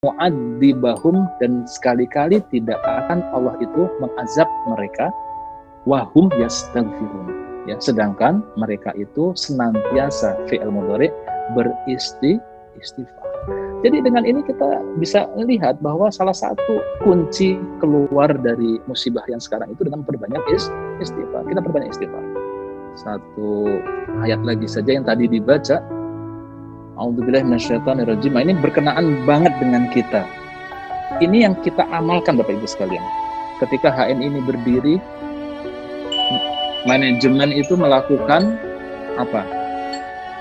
mu'adzibahum, dan sekali-kali tidak akan Allah itu mengazab mereka, wahum yastaghfirun, ya, sedangkan mereka itu senantiasa fi'il mudhari beristighfar. Jadi dengan ini kita bisa melihat bahwa salah satu kunci keluar dari musibah yang sekarang itu dengan perbanyak istighfar. Kita perbanyak istighfar. Satu ayat lagi saja yang tadi dibaca, A'udzubillahi minasyaitonirrajim, ini berkenaan banget dengan kita. Ini yang kita amalkan Bapak Ibu sekalian. Ketika HN ini berdiri, manajemen itu melakukan apa?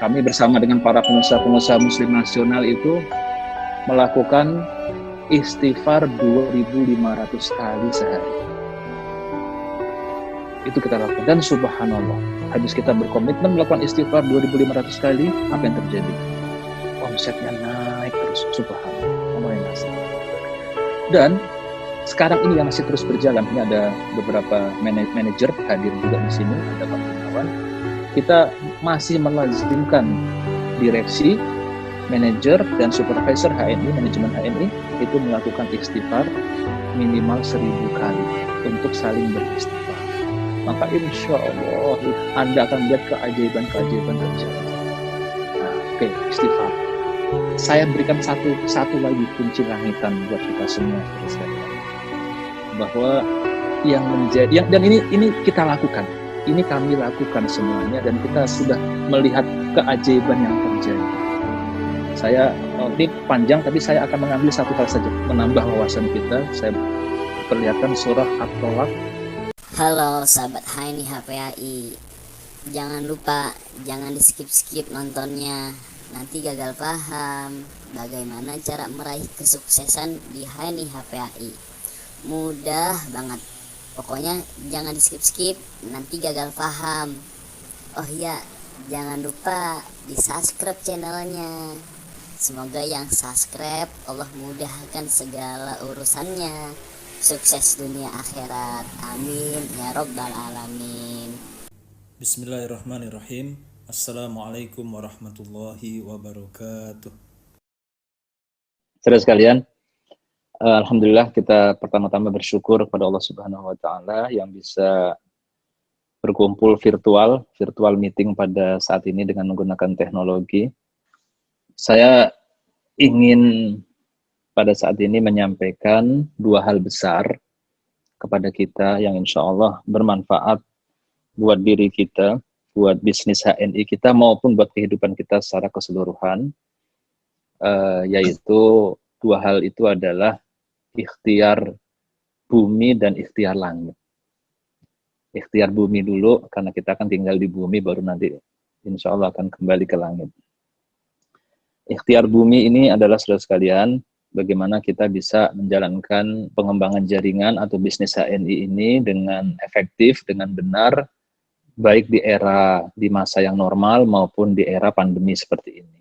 Kami bersama dengan para pengusaha-pengusaha muslim nasional itu melakukan istighfar 2.500 kali sehari. Itu kita lakukan. Dan subhanallah, habis kita berkomitmen melakukan istighfar 2.500 kali, apa yang terjadi? Omsetnya naik terus, subhanallah. Allah yang ngasih. Dan sekarang ini yang masih terus berjalan, ini ada beberapa manajer hadir juga di sini, ada Pak Gunawan. Kita masih melazimkan direksi, manajer, dan supervisor HNI, manajemen HNI, itu melakukan istighfar minimal 1.000 kali untuk saling beristighfar. Maka insya Allah Anda akan melihat keajaiban-keajaiban terjadi. Nah, oke, istighfar. Saya berikan satu lagi kunci langitan buat kita semua, bahwa yang menjadi dan ini kita lakukan, ini kami lakukan semuanya, dan kita sudah melihat keajaiban yang terjadi. Saya ini panjang, tapi saya akan mengambil satu hal saja, menambah wawasan kita. Saya perlihatkan surah At-Tolak. Halo sahabat HNI HPAI, jangan lupa, jangan di skip nontonnya, nanti gagal paham bagaimana cara meraih kesuksesan di HNI HPAI. Mudah banget, pokoknya jangan di skip, nanti gagal paham. Oh iya, jangan lupa di subscribe channelnya. Semoga yang subscribe Allah mudahkan segala urusannya, sukses dunia akhirat, amin ya robbal alamin. Bismillahirrahmanirrahim. Assalamualaikum warahmatullahi wabarakatuh. Saudara sekalian, alhamdulillah kita pertama-tama bersyukur kepada Allah Subhanahu wa taala yang bisa berkumpul virtual meeting pada saat ini dengan menggunakan teknologi. Saya ingin pada saat ini menyampaikan dua hal besar kepada kita yang insya Allah bermanfaat buat diri kita, buat bisnis HNI kita, maupun buat kehidupan kita secara keseluruhan, yaitu dua hal itu adalah ikhtiar bumi dan ikhtiar langit. Ikhtiar bumi dulu, karena kita akan tinggal di bumi, baru nanti insya Allah akan kembali ke langit. Ikhtiar bumi ini adalah, saudara sekalian, bagaimana kita bisa menjalankan pengembangan jaringan atau bisnis HNI ini dengan efektif, dengan benar, baik di masa yang normal maupun di era pandemi seperti ini.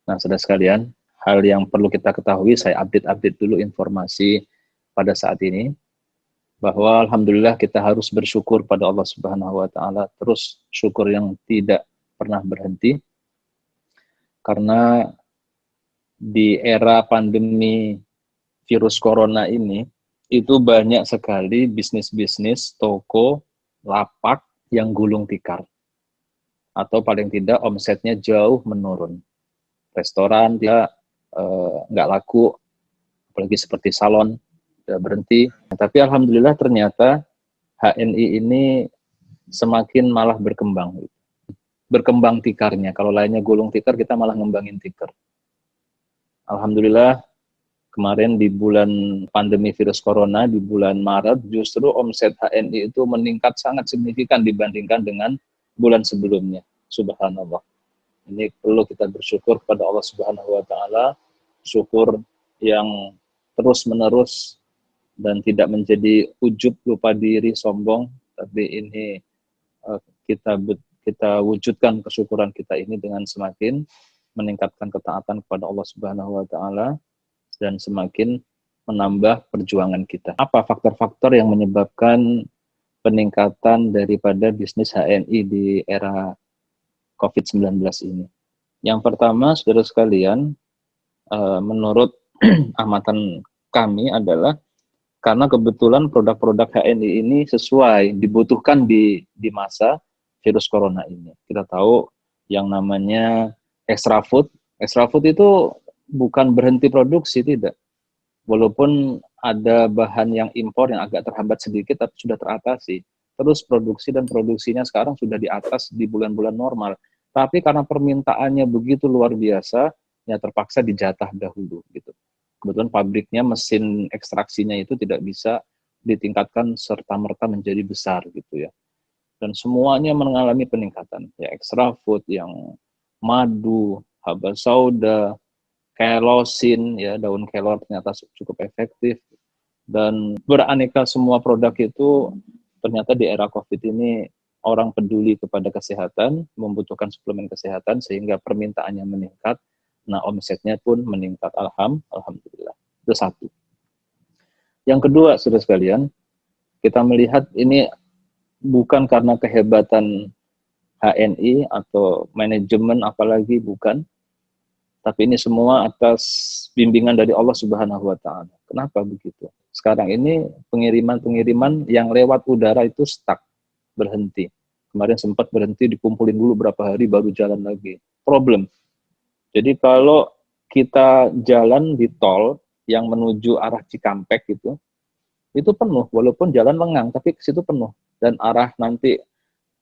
Nah, saudara sekalian, hal yang perlu kita ketahui, saya update dulu informasi pada saat ini, bahwa alhamdulillah kita harus bersyukur pada Allah Subhanahu wa taala, terus syukur yang tidak pernah berhenti, karena di era pandemi virus corona ini, itu banyak sekali bisnis-bisnis, toko, lapak yang gulung tikar. Atau paling tidak omsetnya jauh menurun. Restoran dia nggak laku, apalagi seperti salon, udah berhenti. Tapi alhamdulillah ternyata HNI ini semakin malah berkembang. Berkembang tikarnya. Kalau lainnya gulung tikar, kita malah ngembangin tikar. Alhamdulillah, kemarin di bulan pandemi virus corona, di bulan Maret, justru omset HNI itu meningkat sangat signifikan dibandingkan dengan bulan sebelumnya. Subhanallah. Ini perlu kita bersyukur kepada Allah Subhanahu wa taala, syukur yang terus-menerus dan tidak menjadi ujub, lupa diri, sombong, tapi ini kita wujudkan kesyukuran kita ini dengan semakin meningkatkan ketaatan kepada Allah Subhanahu wa taala dan semakin menambah perjuangan kita. Apa faktor-faktor yang menyebabkan peningkatan daripada bisnis HNI di era COVID-19 ini? Yang pertama, saudara sekalian, menurut amatan kami adalah karena kebetulan produk-produk HNI ini sesuai dibutuhkan di masa virus corona ini. Kita tahu yang namanya extra food itu bukan berhenti produksi, tidak. Walaupun ada bahan yang impor yang agak terhambat sedikit, tapi sudah teratasi. Terus produksi dan produksinya sekarang sudah di atas di bulan-bulan normal. Tapi karena permintaannya begitu luar biasa, ya terpaksa dijatah dahulu gitu. Kebetulan pabriknya, mesin ekstraksinya itu tidak bisa ditingkatkan serta-merta menjadi besar gitu ya. Dan semuanya mengalami peningkatan. Ya extra food, yang madu, haba sauda, kelosin, ya daun kelor ternyata cukup efektif, dan beraneka semua produk itu ternyata di era COVID ini orang peduli kepada kesehatan, membutuhkan suplemen kesehatan sehingga permintaannya meningkat. Nah, omsetnya pun meningkat, alhamdulillah. Itu satu. Yang kedua, saudara sekalian, kita melihat ini bukan karena kehebatan HNI atau manajemen apalagi, bukan. Tapi ini semua atas bimbingan dari Allah Subhanahu wa Ta'ala. Kenapa begitu? Sekarang ini pengiriman-pengiriman yang lewat udara itu stuck, berhenti. Kemarin sempat berhenti, dikumpulin dulu berapa hari baru jalan lagi. Problem. Jadi kalau kita jalan di tol yang menuju arah Cikampek itu penuh, walaupun jalan lengang, tapi ke situ penuh. Dan arah nanti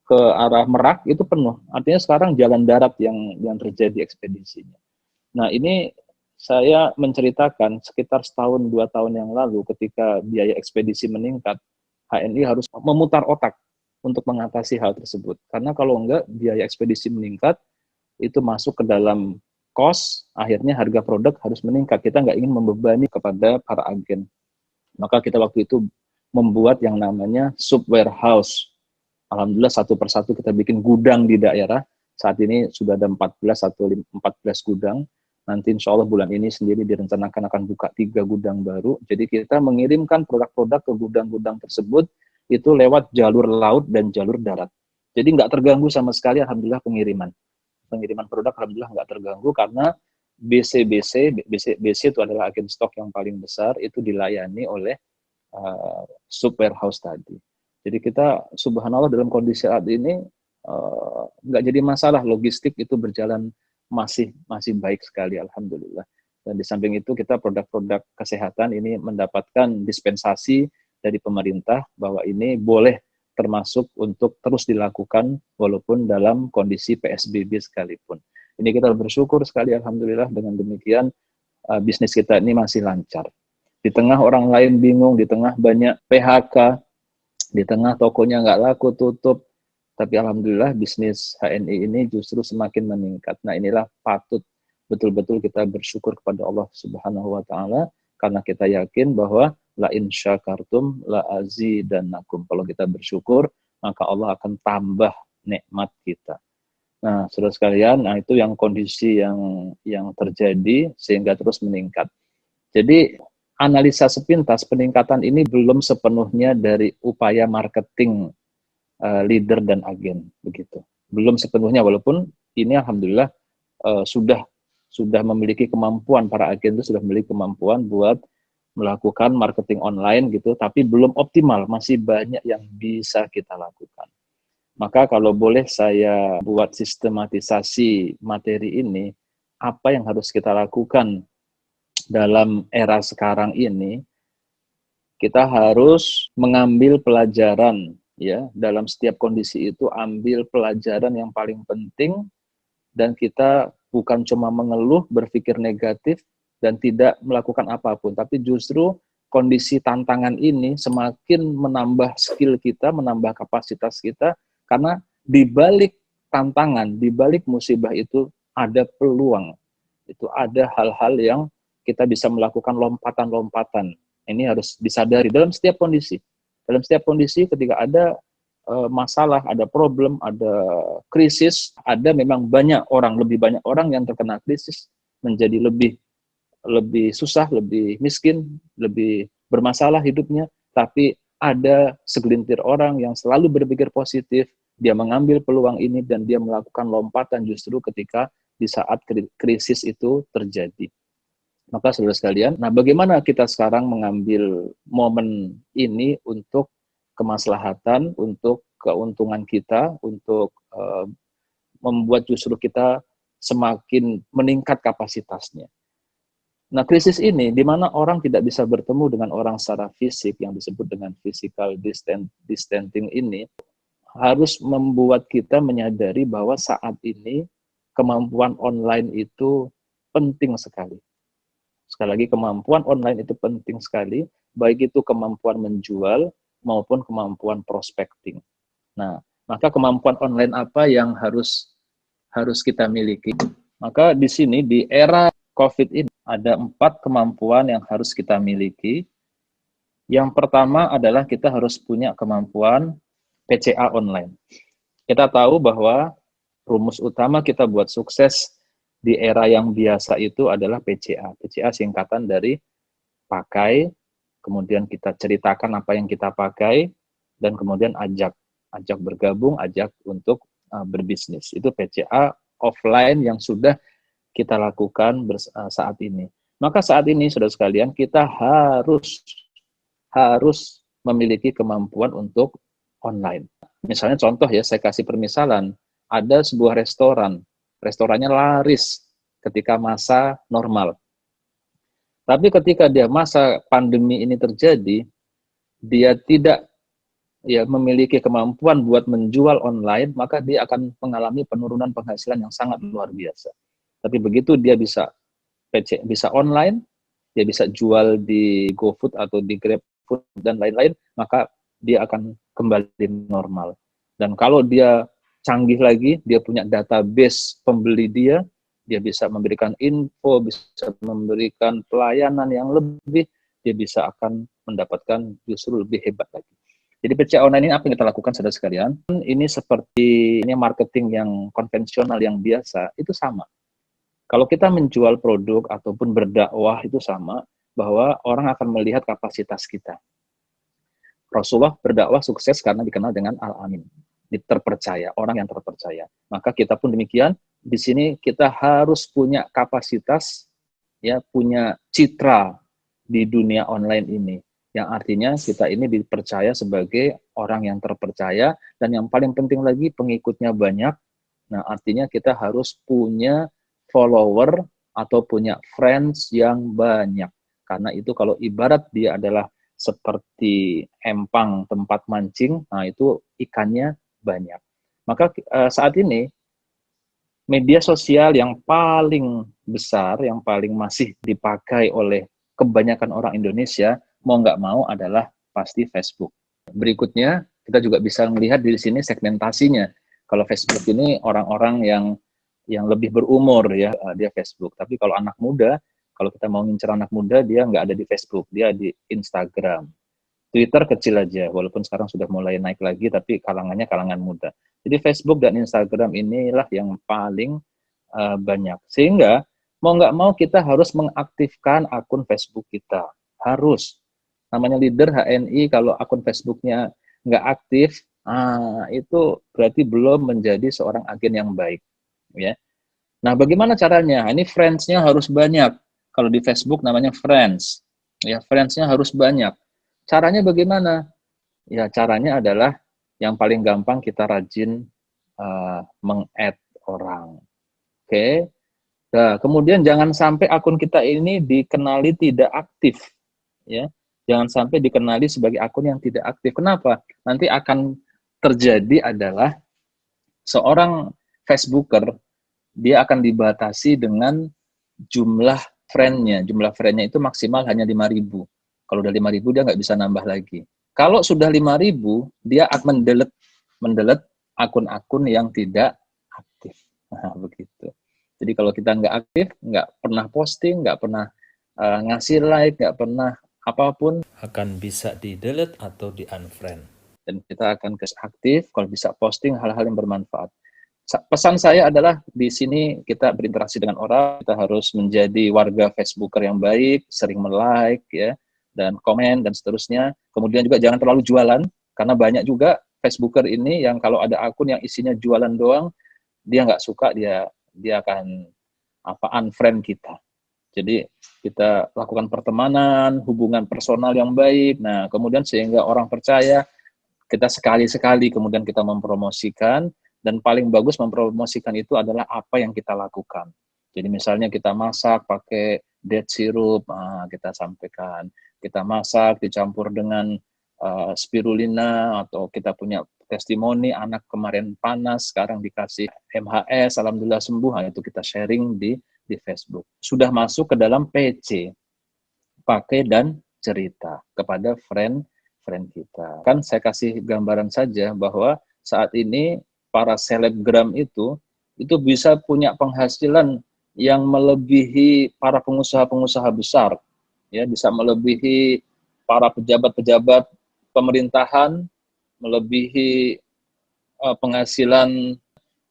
ke arah Merak itu penuh. Artinya sekarang jalan darat yang terjadi ekspedisinya. Nah, ini saya menceritakan sekitar setahun 2 tahun yang lalu ketika biaya ekspedisi meningkat, HNI harus memutar otak untuk mengatasi hal tersebut. Karena kalau enggak, biaya ekspedisi meningkat, itu masuk ke dalam cost, akhirnya harga produk harus meningkat. Kita nggak ingin membebani kepada para agen. Maka kita waktu itu membuat yang namanya sub warehouse. Alhamdulillah satu persatu kita bikin gudang di daerah. Saat ini sudah ada 14 gudang. Nanti insya Allah bulan ini sendiri direncanakan akan buka 3 gudang baru. Jadi kita mengirimkan produk-produk ke gudang-gudang tersebut itu lewat jalur laut dan jalur darat. Jadi nggak terganggu sama sekali, alhamdulillah pengiriman produk alhamdulillah nggak terganggu karena BC itu adalah agen stok yang paling besar, itu dilayani oleh sub warehouse tadi. Jadi kita subhanallah dalam kondisi saat ini nggak jadi masalah, logistik itu berjalan masih baik sekali alhamdulillah. Dan di samping itu kita produk-produk kesehatan ini mendapatkan dispensasi dari pemerintah bahwa ini boleh termasuk untuk terus dilakukan walaupun dalam kondisi PSBB sekalipun. Ini kita bersyukur sekali alhamdulillah, dengan demikian bisnis kita ini masih lancar. Di tengah orang lain bingung, di tengah banyak PHK, di tengah tokonya nggak laku tutup, tapi alhamdulillah bisnis HNI ini justru semakin meningkat. Nah, inilah patut betul-betul kita bersyukur kepada Allah Subhanahu wa Ta'ala, karena kita yakin bahwa la in syakartum la azidannakum. Kalau kita bersyukur, maka Allah akan tambah nikmat kita. Nah, saudara sekalian, nah itu yang kondisi yang terjadi sehingga terus meningkat. Jadi analisa sepintas peningkatan ini belum sepenuhnya dari upaya marketing leader dan agen, begitu. Belum sepenuhnya, walaupun ini alhamdulillah sudah memiliki kemampuan, para agen itu sudah memiliki kemampuan buat melakukan marketing online gitu, tapi belum optimal, masih banyak yang bisa kita lakukan. Maka kalau boleh saya buat sistematisasi materi ini, apa yang harus kita lakukan dalam era sekarang ini, kita harus mengambil pelajaran ya, dalam setiap kondisi itu ambil pelajaran yang paling penting, dan kita bukan cuma mengeluh, berpikir negatif, dan tidak melakukan apapun, tapi justru kondisi tantangan ini semakin menambah skill kita, menambah kapasitas kita, karena di balik tantangan, di balik musibah itu ada peluang, itu ada hal-hal yang kita bisa melakukan lompatan-lompatan. Ini harus disadari dalam setiap kondisi. Dalam setiap kondisi ketika ada masalah, ada problem, ada krisis, ada memang lebih banyak orang yang terkena krisis, menjadi lebih susah, lebih miskin, lebih bermasalah hidupnya, tapi ada segelintir orang yang selalu berpikir positif, dia mengambil peluang ini dan dia melakukan lompatan justru ketika di saat krisis itu terjadi. Maka saudara sekalian, nah bagaimana kita sekarang mengambil momen ini untuk kemaslahatan, untuk keuntungan kita, untuk membuat justru kita semakin meningkat kapasitasnya. Nah, krisis ini di mana orang tidak bisa bertemu dengan orang secara fisik yang disebut dengan physical distancing ini harus membuat kita menyadari bahwa saat ini kemampuan online itu penting sekali. Sekali lagi, kemampuan online itu penting sekali, baik itu kemampuan menjual maupun kemampuan prospecting. Nah, maka kemampuan online apa yang harus kita miliki? Maka di sini di era COVID ini ada 4 kemampuan yang harus kita miliki. Yang pertama adalah kita harus punya kemampuan PCA online. Kita tahu bahwa rumus utama kita buat sukses di era yang biasa itu adalah PCA. PCA singkatan dari pakai, kemudian kita ceritakan apa yang kita pakai, dan kemudian ajak bergabung, ajak untuk berbisnis. Itu PCA offline yang sudah kita lakukan saat ini. Maka saat ini, saudara sekalian, kita harus memiliki kemampuan untuk online. Misalnya contoh ya, saya kasih permisalan, ada sebuah restorannya laris ketika masa normal. Tapi ketika dia masa pandemi ini terjadi, dia tidak memiliki kemampuan buat menjual online, maka dia akan mengalami penurunan penghasilan yang sangat luar biasa. Tapi begitu dia bisa online, dia bisa jual di GoFood atau di GrabFood dan lain-lain, maka dia akan kembali normal. Dan kalau dia canggih lagi, dia punya database pembeli dia bisa memberikan info, bisa memberikan pelayanan yang lebih, dia bisa akan mendapatkan justru lebih hebat lagi. Jadi PCA online ini apa yang kita lakukan, saudara sekalian? Ini seperti marketing yang konvensional yang biasa, itu sama. Kalau kita menjual produk ataupun berdakwah itu sama, bahwa orang akan melihat kapasitas kita. Rasulullah berdakwah sukses karena dikenal dengan Al-Amin, terpercaya, orang yang terpercaya. Maka kita pun demikian, di sini kita harus punya kapasitas, punya citra di dunia online ini. Yang artinya kita ini dipercaya sebagai orang yang terpercaya, dan yang paling penting lagi pengikutnya banyak. Nah, artinya kita harus punya follower atau punya friends yang banyak. Karena itu kalau ibarat dia adalah seperti empang tempat mancing, nah itu ikannya banyak. Maka saat ini media sosial yang paling besar, yang paling masih dipakai oleh kebanyakan orang Indonesia, mau nggak mau adalah pasti Facebook. Berikutnya, kita juga bisa melihat di sini segmentasinya. Kalau Facebook ini orang-orang yang lebih berumur ya, dia Facebook. Tapi kalau anak muda, kalau kita mau ngincer anak muda, dia nggak ada di Facebook, dia di Instagram. Twitter kecil aja, walaupun sekarang sudah mulai naik lagi, tapi kalangannya kalangan muda. Jadi Facebook dan Instagram inilah yang paling banyak. Sehingga mau nggak mau kita harus mengaktifkan akun Facebook kita. Harus. Namanya leader HNI, kalau akun Facebooknya nggak aktif, itu berarti belum menjadi seorang agen yang baik. Ya. Nah, bagaimana caranya? Ini friends-nya harus banyak. Kalau di Facebook namanya friends. Ya, friends-nya harus banyak. Caranya bagaimana? Ya, caranya adalah yang paling gampang kita rajin meng-add orang. Oke. Nah, kemudian jangan sampai akun kita ini dikenali tidak aktif. Ya. Jangan sampai dikenali sebagai akun yang tidak aktif. Kenapa? Nanti akan terjadi adalah seorang Facebooker, dia akan dibatasi dengan jumlah friend-nya. Jumlah friend-nya itu maksimal hanya 5.000. Kalau udah 5.000 dia nggak bisa nambah lagi. Kalau sudah 5.000, dia akan mendelete akun-akun yang tidak aktif. Nah, begitu. Jadi kalau kita nggak aktif, nggak pernah posting, nggak pernah ngasih like, nggak pernah apapun, akan bisa di-delete atau di-unfriend. Dan kita akan aktif, kalau bisa posting hal-hal yang bermanfaat. Pesan saya adalah di sini kita berinteraksi dengan orang, kita harus menjadi warga Facebooker yang baik, sering like ya, dan komen dan seterusnya. Kemudian juga jangan terlalu jualan, karena banyak juga Facebooker ini yang kalau ada akun yang isinya jualan doang, dia nggak suka, dia akan unfriend kita. Jadi kita lakukan pertemanan, hubungan personal yang baik. Nah, kemudian sehingga orang percaya, kita sekali-sekali kemudian kita mempromosikan, dan paling bagus mempromosikan itu adalah apa yang kita lakukan. Jadi misalnya kita masak pakai date sirup, kita sampaikan. Kita masak dicampur dengan spirulina, atau kita punya testimoni anak kemarin panas, sekarang dikasih MHS, alhamdulillah sembuh, itu kita sharing di Facebook. Sudah masuk ke dalam PC, pakai dan cerita kepada friend kita. Kan saya kasih gambaran saja bahwa saat ini para selebgram itu bisa punya penghasilan yang melebihi para pengusaha-pengusaha besar, ya, bisa melebihi para pejabat-pejabat pemerintahan, melebihi penghasilan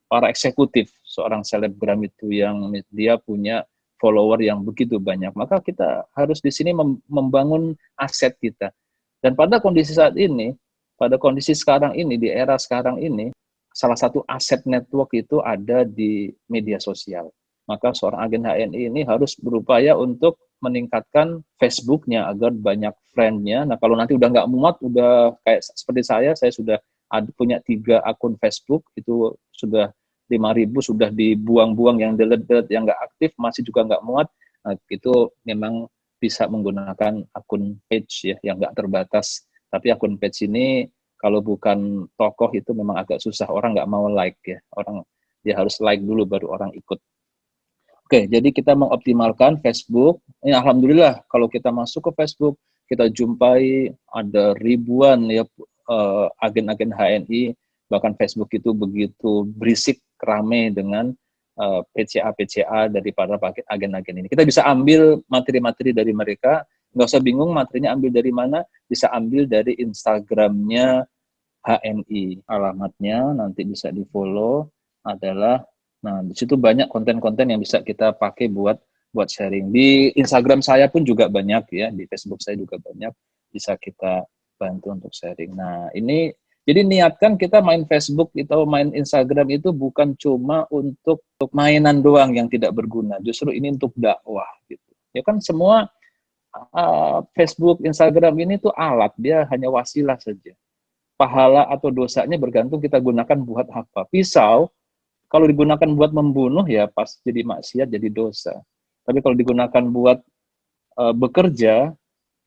para eksekutif. Seorang selebgram itu yang dia punya follower yang begitu banyak, maka kita harus di sini membangun aset kita. Dan pada kondisi saat ini, pada kondisi sekarang ini, di era sekarang ini, salah satu aset network itu ada di media sosial. Maka seorang agen HNI ini harus berupaya untuk meningkatkan Facebook-nya agar banyak friend-nya. Nah, kalau nanti udah nggak muat, udah kayak seperti saya sudah punya 3 akun Facebook, itu sudah 5.000 sudah dibuang-buang, yang delete, yang nggak aktif masih juga nggak muat. Nah, itu memang bisa menggunakan akun page ya, yang nggak terbatas. Tapi akun page ini kalau bukan tokoh itu memang agak susah, orang nggak mau like ya. Orang dia harus like dulu baru orang ikut. Oke, jadi kita mengoptimalkan Facebook. Ini alhamdulillah kalau kita masuk ke Facebook, kita jumpai ada ribuan ya agen-agen HNI, bahkan Facebook itu begitu berisik, rame dengan PCA dari para agen-agen ini. Kita bisa ambil materi-materi dari mereka, nggak usah bingung materinya ambil dari mana, bisa ambil dari Instagramnya HNI. Alamatnya nanti bisa di-follow adalah, nah di situ banyak konten-konten yang bisa kita pakai buat sharing. Di Instagram saya pun juga banyak ya, di Facebook saya juga banyak, bisa kita bantu untuk sharing. Nah, ini jadi niatkan kita main Facebook atau main Instagram itu bukan cuma untuk mainan doang yang tidak berguna. Justru ini untuk dakwah gitu. Ya kan semua Facebook, Instagram ini tuh alat, dia hanya wasilah saja. Pahala atau dosanya bergantung kita gunakan buat apa. Pisau kalau digunakan buat membunuh ya pas jadi maksiat, jadi dosa. Tapi kalau digunakan buat bekerja,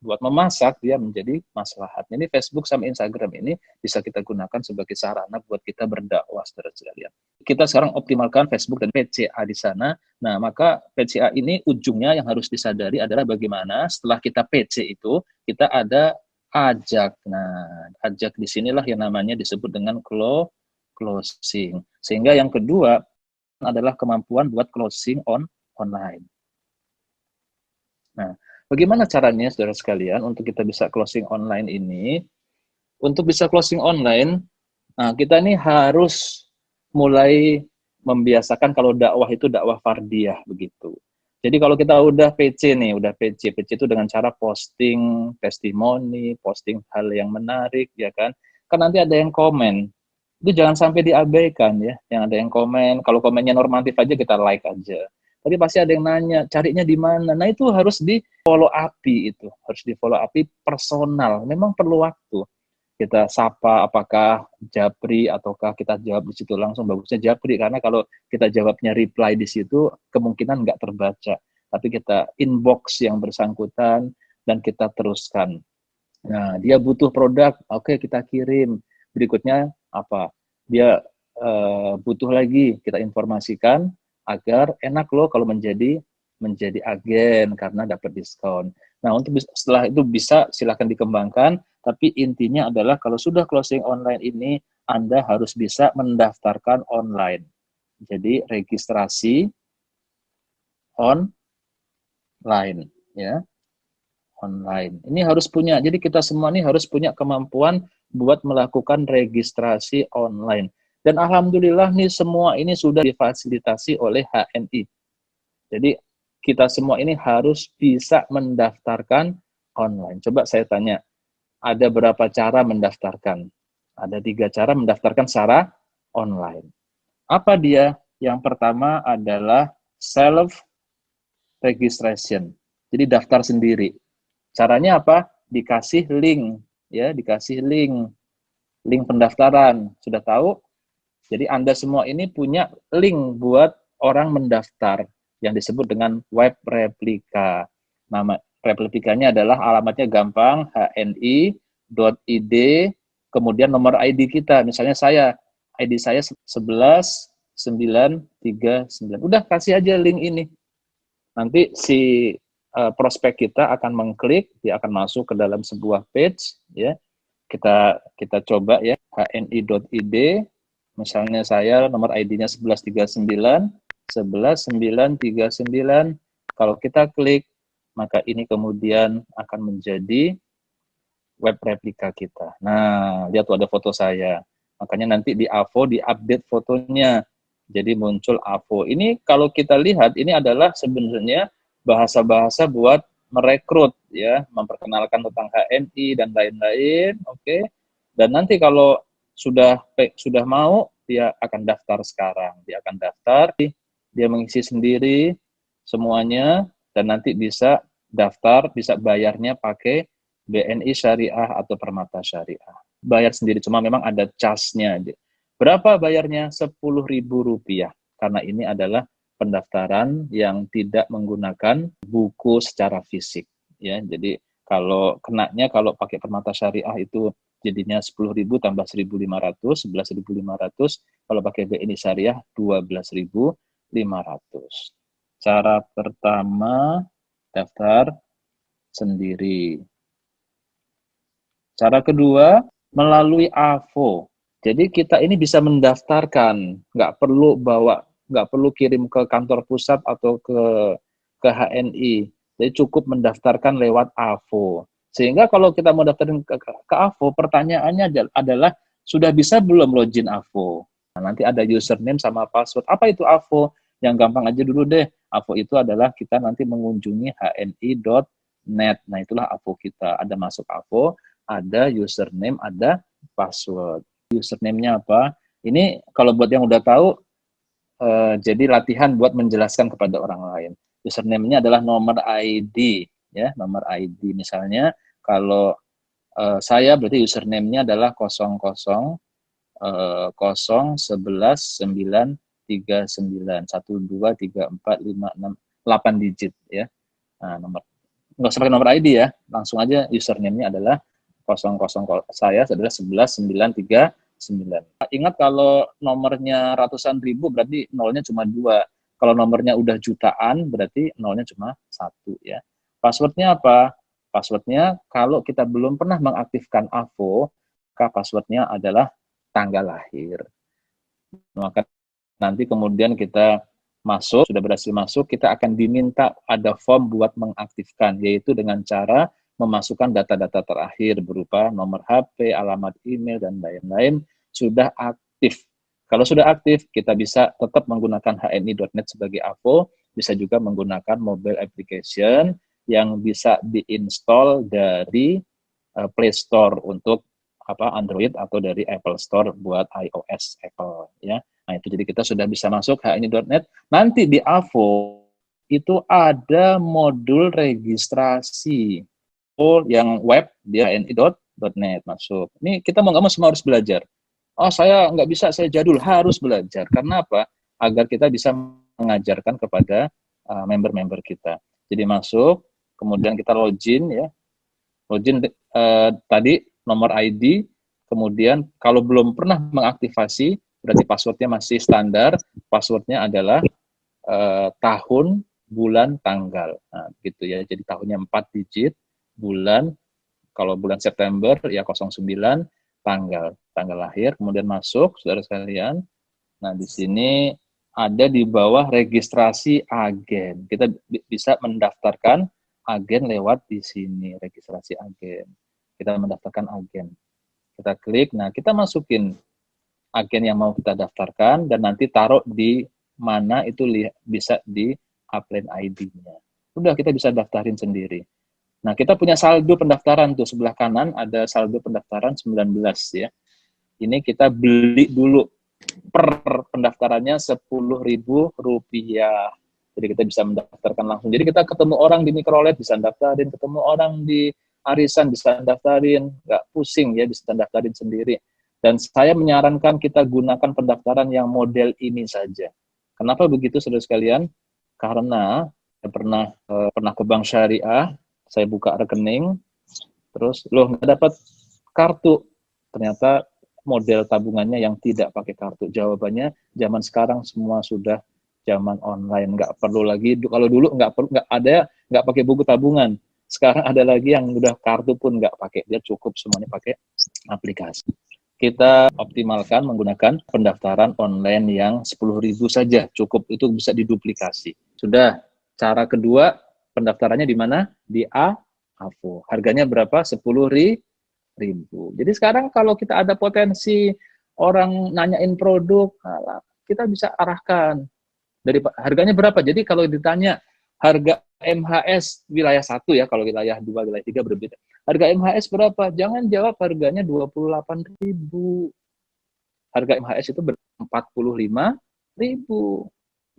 buat memasak, dia menjadi maslahat. Ini Facebook sama Instagram ini bisa kita gunakan sebagai sarana buat kita berdakwah, saudara sekalian. Kita sekarang optimalkan Facebook dan PCA di sana. Nah, maka PCA ini ujungnya yang harus disadari adalah bagaimana setelah kita PC itu, kita ada ajak. Nah, ajak di sinilah yang namanya disebut dengan closing. Sehingga yang kedua adalah kemampuan buat closing online. Nah, bagaimana caranya, saudara sekalian, untuk kita bisa closing online ini? Untuk bisa closing online, kita ini harus mulai membiasakan kalau dakwah itu dakwah fardiyah, begitu. Jadi kalau kita udah PC nih, PC itu dengan cara posting testimoni, posting hal yang menarik, ya kan? Kan nanti ada yang komen. Itu jangan sampai diabaikan ya, yang ada yang komen. Kalau komennya normatif aja kita like aja. Tapi pasti ada yang nanya, carinya di mana? Nah, itu harus di-follow up-i itu. Harus di-follow up-i personal. Memang perlu waktu. Kita sapa apakah japri ataukah kita jawab di situ langsung, bagusnya japri, karena kalau kita jawabnya reply di situ kemungkinan nggak terbaca. Tapi kita inbox yang bersangkutan dan kita teruskan. Nah, dia butuh produk, oke, kita kirim. Berikutnya apa? Dia butuh lagi, kita informasikan agar enak loh kalau menjadi agen karena dapat diskon. Nah, untuk setelah itu bisa silakan dikembangkan, tapi intinya adalah kalau sudah closing online ini, Anda harus bisa mendaftarkan online. Jadi registrasi online, ya, online. Ini harus punya. Jadi kita semua ini harus punya kemampuan buat melakukan registrasi online. Dan alhamdulillah nih semua ini sudah difasilitasi oleh HNI. Jadi kita semua ini harus bisa mendaftarkan online. Coba saya tanya, ada berapa cara mendaftarkan? Ada 3 cara mendaftarkan secara online. Apa dia? Yang pertama adalah registration. Jadi daftar sendiri. Caranya apa? Dikasih link, ya, dikasih link pendaftaran. Sudah tahu? Jadi Anda semua ini punya link buat orang mendaftar yang disebut dengan web replika. Nama replikanya adalah alamatnya gampang, hni.id, kemudian nomor ID kita. Misalnya ID saya 11939. Udah kasih aja link ini. Nanti si prospek kita akan mengklik, dia akan masuk ke dalam sebuah page, ya. Kita coba ya, hni.id, misalnya saya nomor ID-nya 1139, 11939. Kalau kita klik, maka ini kemudian akan menjadi web replika kita. Nah, lihat tuh ada foto saya. Makanya nanti di AVO diupdate fotonya. Jadi muncul AVO. Ini kalau kita lihat, ini adalah sebenarnya bahasa-bahasa buat merekrut, ya, memperkenalkan tentang HNI dan lain-lain, oke. Dan nanti kalau sudah mau, dia akan daftar sekarang. Dia akan daftar, dia mengisi sendiri semuanya, dan nanti bisa daftar, bisa bayarnya pakai BNI Syariah atau Permata Syariah. Bayar sendiri, cuma memang ada charge-nya. Berapa bayarnya? Rp10.000, karena ini adalah pendaftaran yang tidak menggunakan buku secara fisik, ya. Jadi kalau pakai Permata Syariah itu jadinya 10.000 tambah 1.500, 11.500. Kalau pakai BNI Syariah 12.500. Cara pertama, daftar sendiri. Cara kedua, melalui AVO. Jadi kita ini bisa mendaftarkan, nggak perlu kirim ke kantor pusat atau ke HNI. Jadi cukup mendaftarkan lewat AVO. Sehingga kalau kita mau daftarin ke AVO, pertanyaannya adalah sudah bisa belum login AVO? Nah, nanti ada username sama password. Apa itu AVO? Yang gampang aja dulu deh. AVO itu adalah kita nanti mengunjungi hni.net. Nah, itulah AVO kita. Ada masuk AVO, ada username, ada password. Username-nya apa? Ini kalau buat yang udah tahu, jadi latihan buat menjelaskan kepada orang lain. Username-nya adalah nomor ID, ya, nomor ID. Misalnya kalau saya berarti username-nya adalah 00 011 939 1 2 3 4 5 6 8 digit, ya. Nah, nggak usah pakai nomor ID ya, langsung aja username-nya adalah 00, saya adalah 11939. Ingat kalau nomornya ratusan ribu berarti nolnya cuma 2. Kalau nomornya udah jutaan berarti nolnya cuma 1, ya. Passwordnya apa? Passwordnya kalau kita belum pernah mengaktifkan AVO, maka passwordnya adalah tanggal lahir. Maka nanti kemudian kita sudah berhasil masuk, kita akan diminta ada form buat mengaktifkan, yaitu dengan cara memasukkan data-data terakhir berupa nomor HP, alamat email, dan lain-lain sudah aktif. Kalau sudah aktif, kita bisa tetap menggunakan hni.net sebagai AVO, bisa juga menggunakan mobile application yang bisa diinstal dari Play Store untuk Android atau dari Apple Store buat iOS Apple, ya. Nah, itu jadi kita sudah bisa masuk hni.net. Nanti di AVO itu ada modul registrasi. Yang web di hni.net masuk. Ini kita mau nggak mau semua harus belajar. Oh, saya nggak bisa, saya jadul. Harus belajar. Karena apa? Agar kita bisa mengajarkan kepada member-member kita. Jadi masuk, kemudian kita login, ya. Login tadi nomor ID, kemudian kalau belum pernah mengaktifasi, berarti passwordnya masih standar. Passwordnya adalah tahun, bulan, tanggal. Nah, gitu ya. Jadi tahunnya 4 digit, bulan, kalau bulan September ya 09, tanggal lahir, kemudian masuk, saudara sekalian. Nah, di sini ada di bawah registrasi agen. Kita bisa mendaftarkan agen lewat di sini, registrasi agen. Kita mendaftarkan agen. Kita klik, nah kita masukin agen yang mau kita daftarkan, dan nanti taruh di mana itu bisa di upload ID-nya. Udah, kita bisa daftarin sendiri. Nah, kita punya saldo pendaftaran tuh, sebelah kanan ada saldo pendaftaran 19, ya. Ini kita beli dulu per pendaftarannya Rp10.000. Jadi kita bisa mendaftarkan langsung. Jadi kita ketemu orang di Mikrolet bisa daftarin, ketemu orang di Arisan bisa daftarin, nggak pusing ya, bisa daftarin sendiri. Dan saya menyarankan kita gunakan pendaftaran yang model ini saja. Kenapa begitu, saudara sekalian? Karena saya pernah ke bank syariah, saya buka rekening, terus nggak dapat kartu. Ternyata model tabungannya yang tidak pakai kartu. Jawabannya zaman sekarang semua sudah zaman online, nggak perlu lagi. Kalau dulu nggak pakai buku tabungan. Sekarang ada lagi yang udah kartu pun nggak pakai, dia cukup semuanya pakai aplikasi. Kita optimalkan menggunakan pendaftaran online yang 10.000 saja, cukup, itu bisa diduplikasi. Sudah. Cara kedua, pendaftarannya di mana? Di AVO. Harganya berapa? 10.000. Jadi sekarang kalau kita ada potensi orang nanyain produk, kita bisa arahkan dari harganya berapa. Jadi kalau ditanya harga MHS wilayah 1 ya, kalau wilayah 2, wilayah 3 berbeda. Harga MHS berapa? Jangan jawab harganya 28.000. Harga MHS itu 45.000.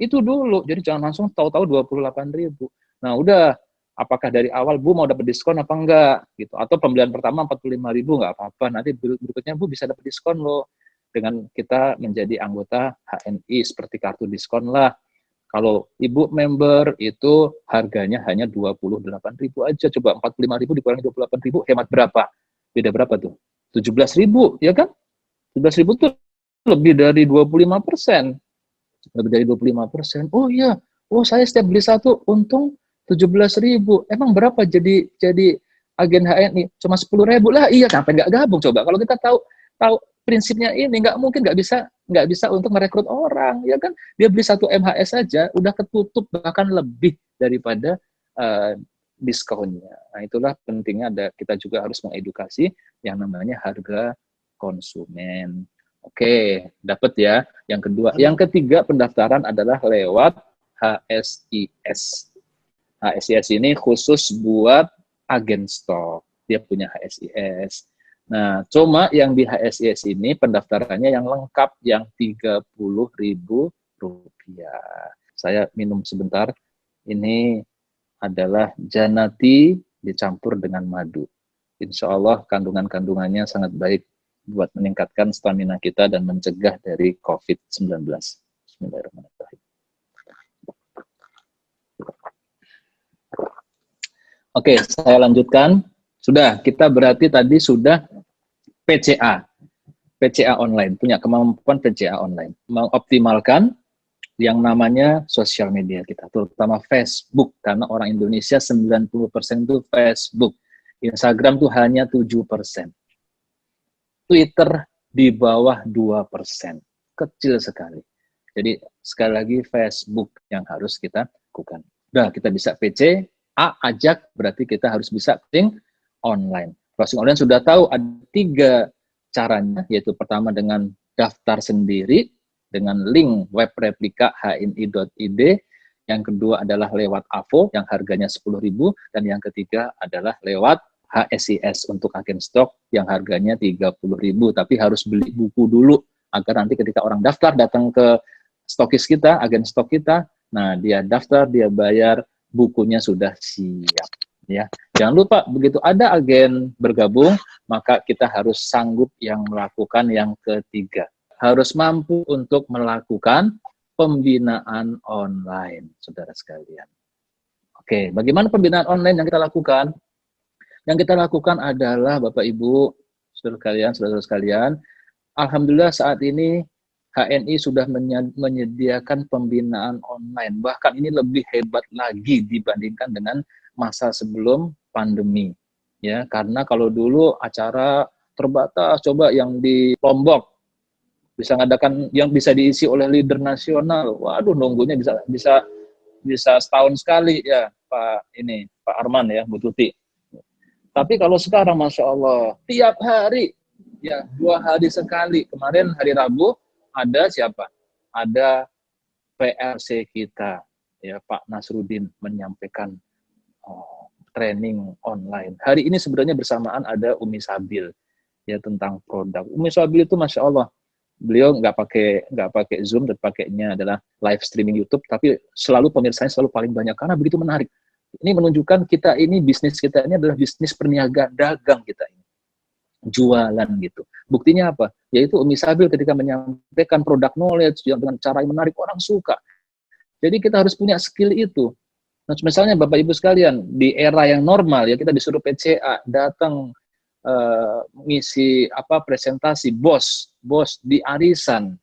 Itu dulu. Jadi jangan langsung tahu-tahu 28.000. Nah, udah, apakah dari awal Bu mau dapat diskon apa enggak gitu, atau pembelian pertama 45.000 enggak apa-apa, nanti berikutnya Bu bisa dapat diskon loh dengan kita menjadi anggota HNI, seperti kartu diskon lah. Kalau Ibu member itu harganya hanya 28.000 aja, coba 45.000 dikurangi 28.000, hemat berapa? Beda berapa tuh? 17.000, ya kan? 17.000 tuh lebih dari 25%. Lebih dari 25%. Oh iya, oh saya setiap beli satu untung 17.000. Emang berapa jadi agen HNI? Cuma 10.000 lah. Iya, sampai nggak gabung coba. Kalau kita tahu prinsipnya ini, nggak mungkin nggak bisa untuk merekrut orang, ya kan? Dia beli satu MHS saja udah ketutup, bahkan lebih daripada diskonnya. Nah, itulah pentingnya kita juga harus mengedukasi yang namanya harga konsumen. Oke, dapat ya. Yang kedua, yang ketiga pendaftaran adalah lewat HSIS. HSIS ini khusus buat agen stok. Dia punya HSIS. Nah, cuma yang di HSIS ini pendaftarannya yang lengkap, yang Rp30.000. Saya minum sebentar. Ini adalah Janati dicampur dengan madu. Insya Allah kandungannya sangat baik buat meningkatkan stamina kita dan mencegah dari COVID-19. Bismillahirrahmanirrahim. Oke, saya lanjutkan. Sudah, kita berarti tadi sudah PCA online, punya kemampuan PCA online, mengoptimalkan yang namanya sosial media kita, terutama Facebook, karena orang Indonesia 90% itu Facebook, Instagram tuh hanya 7%, Twitter di bawah 2%, kecil sekali. Jadi sekali lagi Facebook yang harus kita lakukan. Udah, kita bisa PCA ajak, berarti kita harus bisa closing online. Closing online sudah tahu ada 3 caranya, yaitu pertama dengan daftar sendiri dengan link web replika hni.id, yang kedua adalah lewat AVO yang harganya 10.000, dan yang ketiga adalah lewat HSIS untuk agen stok yang harganya 30.000, tapi harus beli buku dulu agar nanti ketika orang daftar datang ke stokis kita, agen stok kita, nah dia daftar, dia bayar, bukunya sudah siap. Ya, jangan lupa begitu ada agen bergabung, maka kita harus sanggup yang melakukan yang ketiga. Harus mampu untuk melakukan pembinaan online, saudara sekalian. Oke, bagaimana pembinaan online yang kita lakukan? Yang kita lakukan adalah Bapak Ibu, saudara sekalian, alhamdulillah saat ini HNI sudah menyediakan pembinaan online. Bahkan ini lebih hebat lagi dibandingkan dengan masa sebelum pandemi. Ya, karena kalau dulu acara terbatas, coba yang di Lombok bisa ngadakan yang bisa diisi oleh leader nasional. Waduh, nunggunya bisa setahun sekali ya, Pak Arman ya, Bu Tuti. Tapi kalau sekarang Masya Allah, tiap hari, ya 2 hari sekali. Kemarin hari Rabu ada siapa? Ada PRC kita, ya Pak Nasruddin menyampaikan training online. Hari ini sebenarnya bersamaan ada Umi Sabil, ya tentang produk. Umi Sabil itu Masya Allah, beliau nggak pakai Zoom, dan pakainya adalah live streaming YouTube, tapi selalu pemirsanya selalu paling banyak karena begitu menarik. Ini menunjukkan bisnis kita ini adalah bisnis perniagaan, dagang kita ini, jualan gitu. Buktinya apa? Yaitu Umi Sabil ketika menyampaikan produk knowledge yang dengan cara yang menarik, orang suka. Jadi kita harus punya skill itu. Nah, misalnya Bapak Ibu sekalian, di era yang normal ya kita disuruh PCA datang ngisi presentasi bos di arisan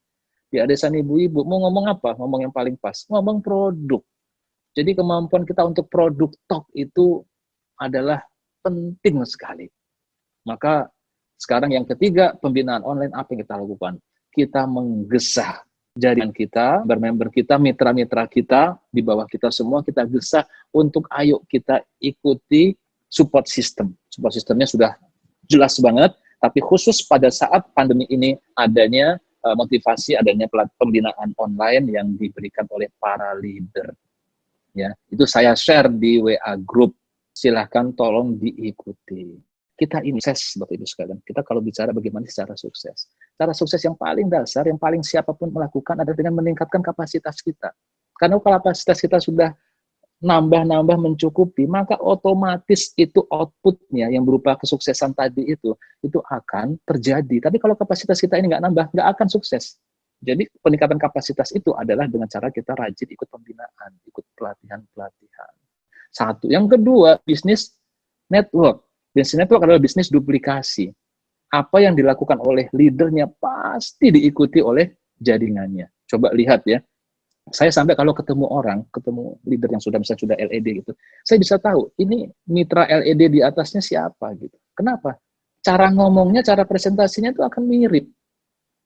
ibu-ibu, mau ngomong apa? Ngomong yang paling pas, ngomong produk. Jadi kemampuan kita untuk produk talk itu adalah penting sekali. Maka sekarang yang ketiga, pembinaan online, apa yang kita lakukan? Kita menggesah jaringan kita, member kita, mitra-mitra kita, di bawah kita semua, kita gesah untuk ayo kita ikuti support system. Support systemnya sudah jelas banget, tapi khusus pada saat pandemi ini adanya motivasi, adanya pembinaan online yang diberikan oleh para leader. Ya, itu saya share di WA group. Silahkan tolong diikuti. Kita ini sukses, Bapak Ibu sekalian. Kita kalau bicara bagaimana secara sukses. Cara sukses yang paling dasar, yang paling siapapun melakukan adalah dengan meningkatkan kapasitas kita. Karena kalau kapasitas kita sudah nambah mencukupi, maka otomatis itu outputnya yang berupa kesuksesan tadi itu akan terjadi. Tapi kalau kapasitas kita ini nggak nambah, nggak akan sukses. Jadi peningkatan kapasitas itu adalah dengan cara kita rajin ikut pembinaan, ikut pelatihan-pelatihan. Satu. Yang kedua, bisnis network. Bisnis network adalah bisnis duplikasi. Apa yang dilakukan oleh leadernya pasti diikuti oleh jaringannya. Coba lihat ya. Saya sampai kalau ketemu leader yang sudah LED gitu, saya bisa tahu ini mitra LED di atasnya siapa gitu. Kenapa? Cara ngomongnya, cara presentasinya itu akan mirip.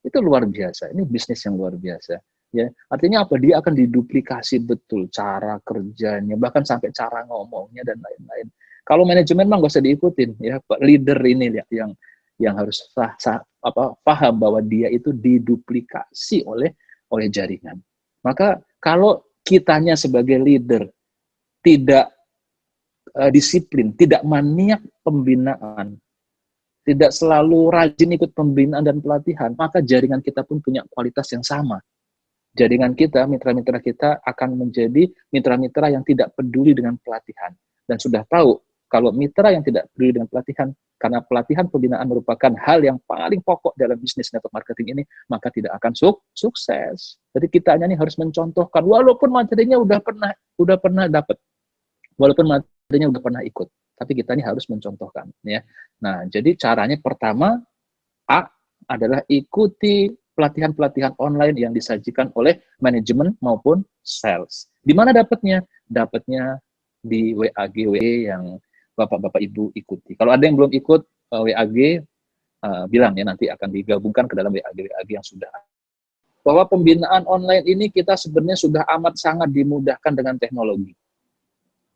Itu luar biasa. Ini bisnis yang luar biasa. Ya, artinya apa? Dia akan diduplikasi betul cara kerjanya, bahkan sampai cara ngomongnya dan lain-lain. Kalau manajemen mah nggak usah diikutin, ya. Leader ini yang harus paham bahwa dia itu diduplikasi oleh jaringan. Maka kalau kitanya sebagai leader tidak disiplin, tidak maniak pembinaan, tidak selalu rajin ikut pembinaan dan pelatihan, maka jaringan kita pun punya kualitas yang sama. Jaringan kita, mitra-mitra kita akan menjadi mitra-mitra yang tidak peduli dengan pelatihan. Dan sudah tahu, kalau mitra yang tidak peduli dengan pelatihan, karena pelatihan pembinaan merupakan hal yang paling pokok dalam bisnis network marketing ini, maka tidak akan sukses. Jadi kita ini harus mencontohkan, walaupun materinya udah pernah dapat, walaupun materinya udah pernah ikut, tapi kita ini harus mencontohkan. Ya. Nah, jadi caranya pertama, A adalah ikuti pelatihan-pelatihan online yang disajikan oleh manajemen maupun sales. Di mana dapatnya? Dapatnya di WAG yang Bapak-Bapak Ibu ikuti. Kalau ada yang belum ikut WAG, bilang ya, nanti akan digabungkan ke dalam WAG yang sudah ada. Bahwa pembinaan online ini kita sebenarnya sudah amat sangat dimudahkan dengan teknologi.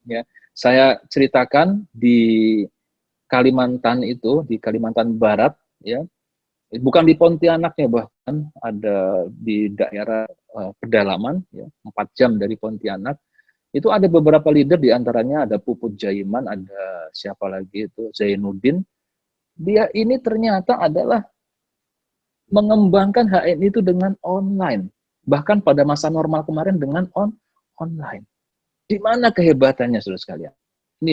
Ya, saya ceritakan di Kalimantan itu, di Kalimantan Barat, ya, bukan di Pontianaknya, bahkan ada di daerah pedalaman, ya, 4 jam dari Pontianak. Itu ada beberapa leader, diantaranya ada Puput Jaiman, ada siapa lagi itu, Zainuddin. Dia ini ternyata adalah mengembangkan HNI itu dengan online. Bahkan pada masa normal kemarin dengan online. Di mana kehebatannya, saudara sekalian? Ini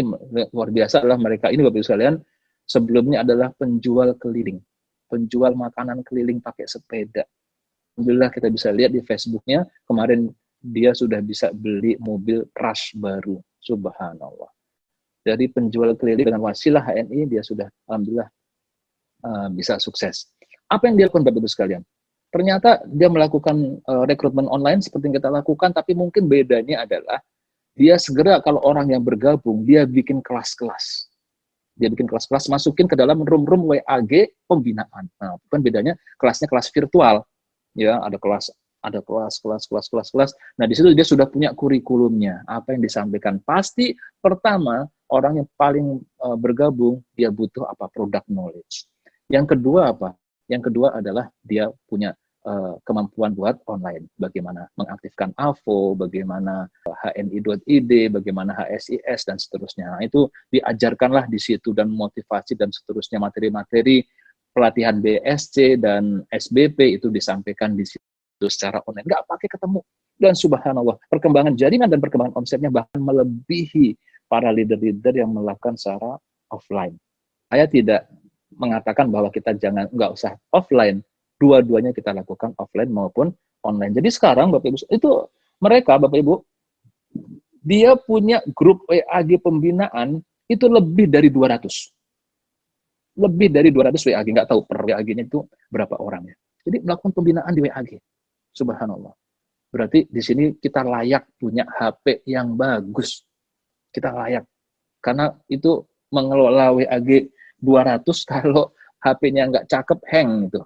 luar biasa adalah mereka ini, Bapak Ibu sekalian, sebelumnya adalah penjual keliling. Penjual makanan keliling pakai sepeda. Alhamdulillah kita bisa lihat di Facebooknya, kemarin dia sudah bisa beli mobil Rush baru. Subhanallah. Dari penjual keliling dengan wasilah HNI, dia sudah alhamdulillah bisa sukses. Apa yang dia lakukan, Bapak Ibu sekalian? Ternyata dia melakukan rekrutmen online seperti yang kita lakukan, tapi mungkin bedanya adalah dia segera kalau orang yang bergabung, dia bikin kelas-kelas. Dia bikin kelas-kelas, masukin ke dalam room-room WAG pembinaan. Nah, bukan bedanya kelasnya kelas virtual. Ya, ada kelas. Nah, di situ dia sudah punya kurikulumnya. Apa yang disampaikan? Pasti pertama, orang yang paling bergabung, dia butuh apa? Product knowledge. Yang kedua apa? Yang kedua adalah dia punya kemampuan buat online. Bagaimana mengaktifkan AVO, bagaimana HNI.id, bagaimana HSIS, dan seterusnya. Nah, itu diajarkanlah di situ, dan motivasi dan seterusnya, materi-materi pelatihan BSC dan SBP itu disampaikan di situ secara online, nggak pakai ketemu. Dan subhanallah, perkembangan jaringan dan perkembangan omsetnya bahkan melebihi para leader-leader yang melakukan secara offline. Saya tidak mengatakan bahwa kita nggak usah offline, dua-duanya kita lakukan offline maupun online. Jadi sekarang Bapak Ibu, itu mereka Bapak Ibu, dia punya grup WAG pembinaan itu lebih dari 200. Lebih dari 200 WAG, nggak tahu per WAG-nya itu berapa orang ya. Jadi melakukan pembinaan di WAG. Subhanallah. Berarti di sini kita layak punya HP yang bagus. Kita layak. Karena itu mengelola WAG 200 kalau HP-nya nggak cakep, hang gitu.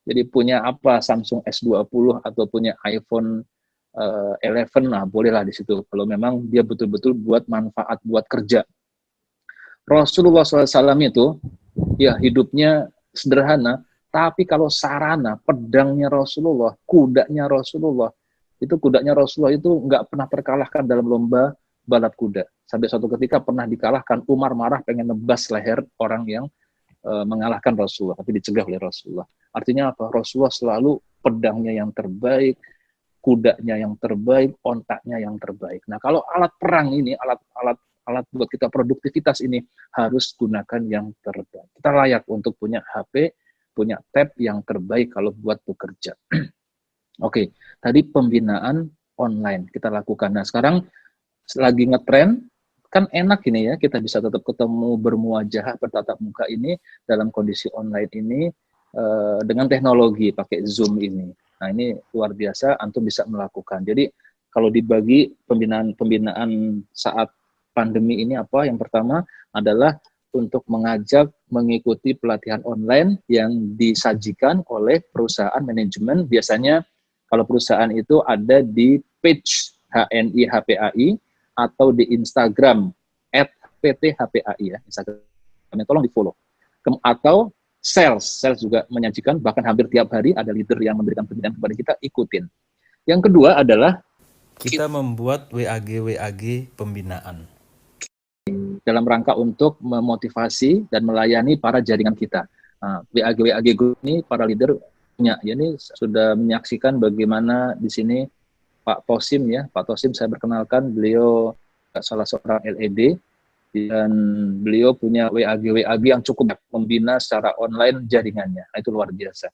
Jadi punya apa, Samsung S20 atau punya iPhone 11, nah bolehlah di situ. Kalau memang dia betul-betul buat manfaat, buat kerja. Rasulullah SAW itu, ya hidupnya sederhana, tapi kalau sarana, pedangnya Rasulullah, kudanya Rasulullah itu nggak pernah terkalahkan dalam lomba balap kuda. Sampai suatu ketika pernah dikalahkan, Umar marah pengen nebas leher orang yang mengalahkan Rasulullah, tapi dicegah oleh Rasulullah. Artinya apa? Rasulullah selalu pedangnya yang terbaik, kudanya yang terbaik, ontaknya yang terbaik. Nah, kalau alat perang ini, alat buat kita produktivitas ini harus gunakan yang terbaik. Kita layak untuk punya HP, punya tab yang terbaik kalau buat bekerja. Oke, tadi pembinaan online kita lakukan. Nah, sekarang lagi ngetren, kan enak ini ya, kita bisa tetap ketemu bermuajah, bertatap muka ini dalam kondisi online ini dengan teknologi pakai Zoom ini. Nah, ini luar biasa, antum bisa melakukan. Jadi kalau dibagi pembinaan saat pandemi ini apa? Yang pertama adalah untuk mengajak mengikuti pelatihan online yang disajikan oleh perusahaan manajemen. Biasanya kalau perusahaan itu ada di page HNI HPAI atau di Instagram @pt_hpai ya, Instagramnya tolong di follow. Atau sales juga menyajikan, bahkan hampir tiap hari ada leader yang memberikan pembinaan kepada kita, ikutin. Yang kedua adalah kita membuat WAG pembinaan dalam rangka untuk memotivasi dan melayani para jaringan kita. Nah, WAG group ini para leader punya, ya ini sudah menyaksikan bagaimana di sini Pak Tosim ya, Pak Tosim saya perkenalkan, beliau salah seorang LED dan beliau punya WAG yang cukup membina secara online jaringannya. Nah, itu luar biasa.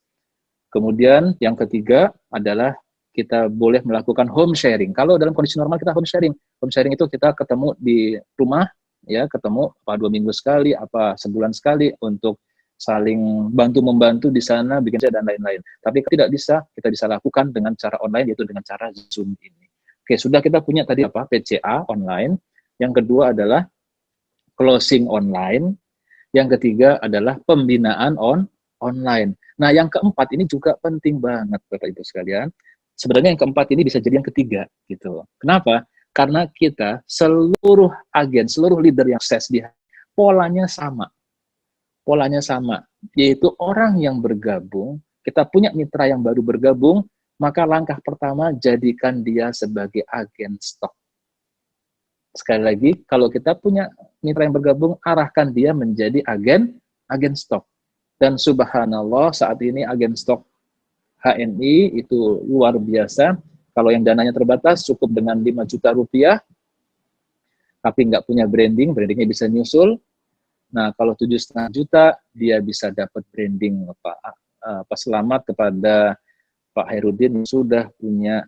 Kemudian yang ketiga adalah kita boleh melakukan home sharing. Kalau dalam kondisi normal kita home sharing. Home sharing itu kita ketemu di rumah, ya ketemu apa 2 minggu sekali, apa sebulan sekali untuk saling bantu-membantu di sana, bikin dan lain-lain. Tapi tidak bisa, kita bisa lakukan dengan cara online, yaitu dengan cara Zoom ini. Oke, sudah kita punya tadi apa? PCA online. Yang kedua adalah closing online. Yang ketiga adalah pembinaan online. Nah, yang keempat ini juga penting banget, Bapak Ibu sekalian. Sebenarnya yang keempat ini bisa jadi yang ketiga, gitu. Kenapa? Karena kita seluruh agen, seluruh leader yang sukses di polanya sama. Polanya sama, yaitu orang yang bergabung, kita punya mitra yang baru bergabung, maka langkah pertama jadikan dia sebagai agen stok. Sekali lagi, kalau kita punya mitra yang bergabung, arahkan dia menjadi agen stok. Dan subhanallah saat ini agen stok HNI itu luar biasa. Kalau yang dananya terbatas cukup dengan 5 juta rupiah, tapi nggak punya brandingnya bisa nyusul. Nah, kalau 7,5 juta, dia bisa dapat branding. Pak selamat kepada Pak Hairudin sudah punya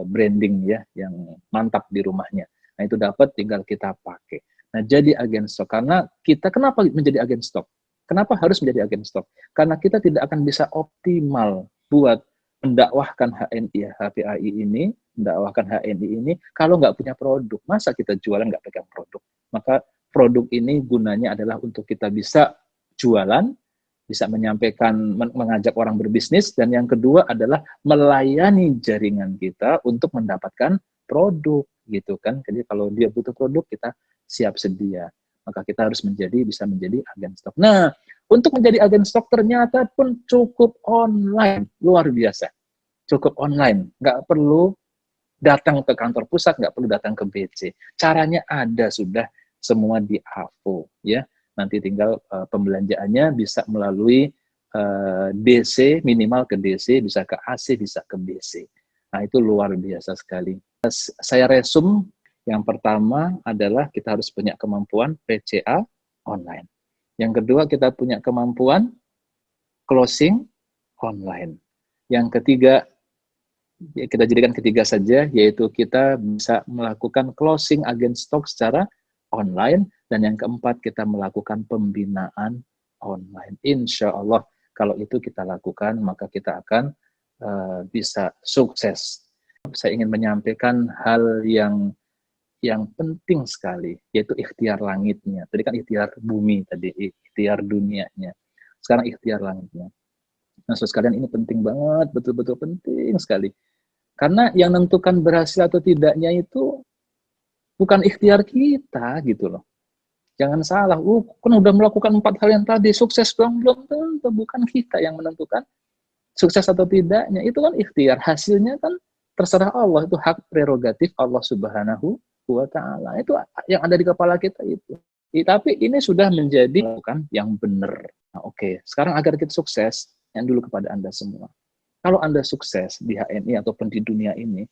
branding ya yang mantap di rumahnya. Nah, itu dapat tinggal kita pakai. Nah, jadi agen stok. Karena kita kenapa menjadi agen stok? Kenapa harus menjadi agen stok? Karena kita tidak akan bisa optimal buat mendakwahkan HPAI ini kalau nggak punya produk. Masa kita jualan nggak pegang produk? Maka produk ini gunanya adalah untuk kita bisa jualan, bisa menyampaikan, mengajak orang berbisnis, dan yang kedua adalah melayani jaringan kita untuk mendapatkan produk, gitu kan. Jadi kalau dia butuh produk, kita siap sedia. Maka kita harus bisa menjadi agen stok. Nah, untuk menjadi agen stok ternyata pun cukup online, luar biasa. Cukup online, nggak perlu datang ke kantor pusat, nggak perlu datang ke BC. Caranya ada sudah semua di AVO ya. Nanti tinggal pembelanjaannya bisa melalui DC, minimal ke DC, bisa ke AC, bisa ke BC. Nah, itu luar biasa sekali. Saya resum, yang pertama adalah kita harus punya kemampuan PCA online. Yang kedua, kita punya kemampuan closing online. Yang ketiga, kita jadikan ketiga saja, yaitu kita bisa melakukan closing agen stok secara online. Dan yang keempat, kita melakukan pembinaan online. Insya Allah, kalau itu kita lakukan, maka kita akan bisa sukses. Saya ingin menyampaikan hal yang penting sekali, yaitu ikhtiar langitnya. Tadi kan ikhtiar bumi, tadi ikhtiar dunianya. Sekarang ikhtiar langitnya. Nah, saudara sekalian, ini penting banget, betul-betul penting sekali. Karena yang menentukan berhasil atau tidaknya itu bukan ikhtiar kita, gitu loh. Jangan salah, kan udah melakukan 4 hal yang tadi, sukses dong, belum tentu, bukan kita yang menentukan sukses atau tidaknya. Itu kan ikhtiar, hasilnya kan terserah Allah, itu hak prerogatif Allah Subhanahu wa Ta'ala. Itu yang ada di kepala kita itu. Tapi ini sudah menjadi bukan yang benar. Nah, oke. Sekarang agar kita sukses, yang dulu kepada Anda semua. Kalau Anda sukses di HNI ataupun di dunia ini,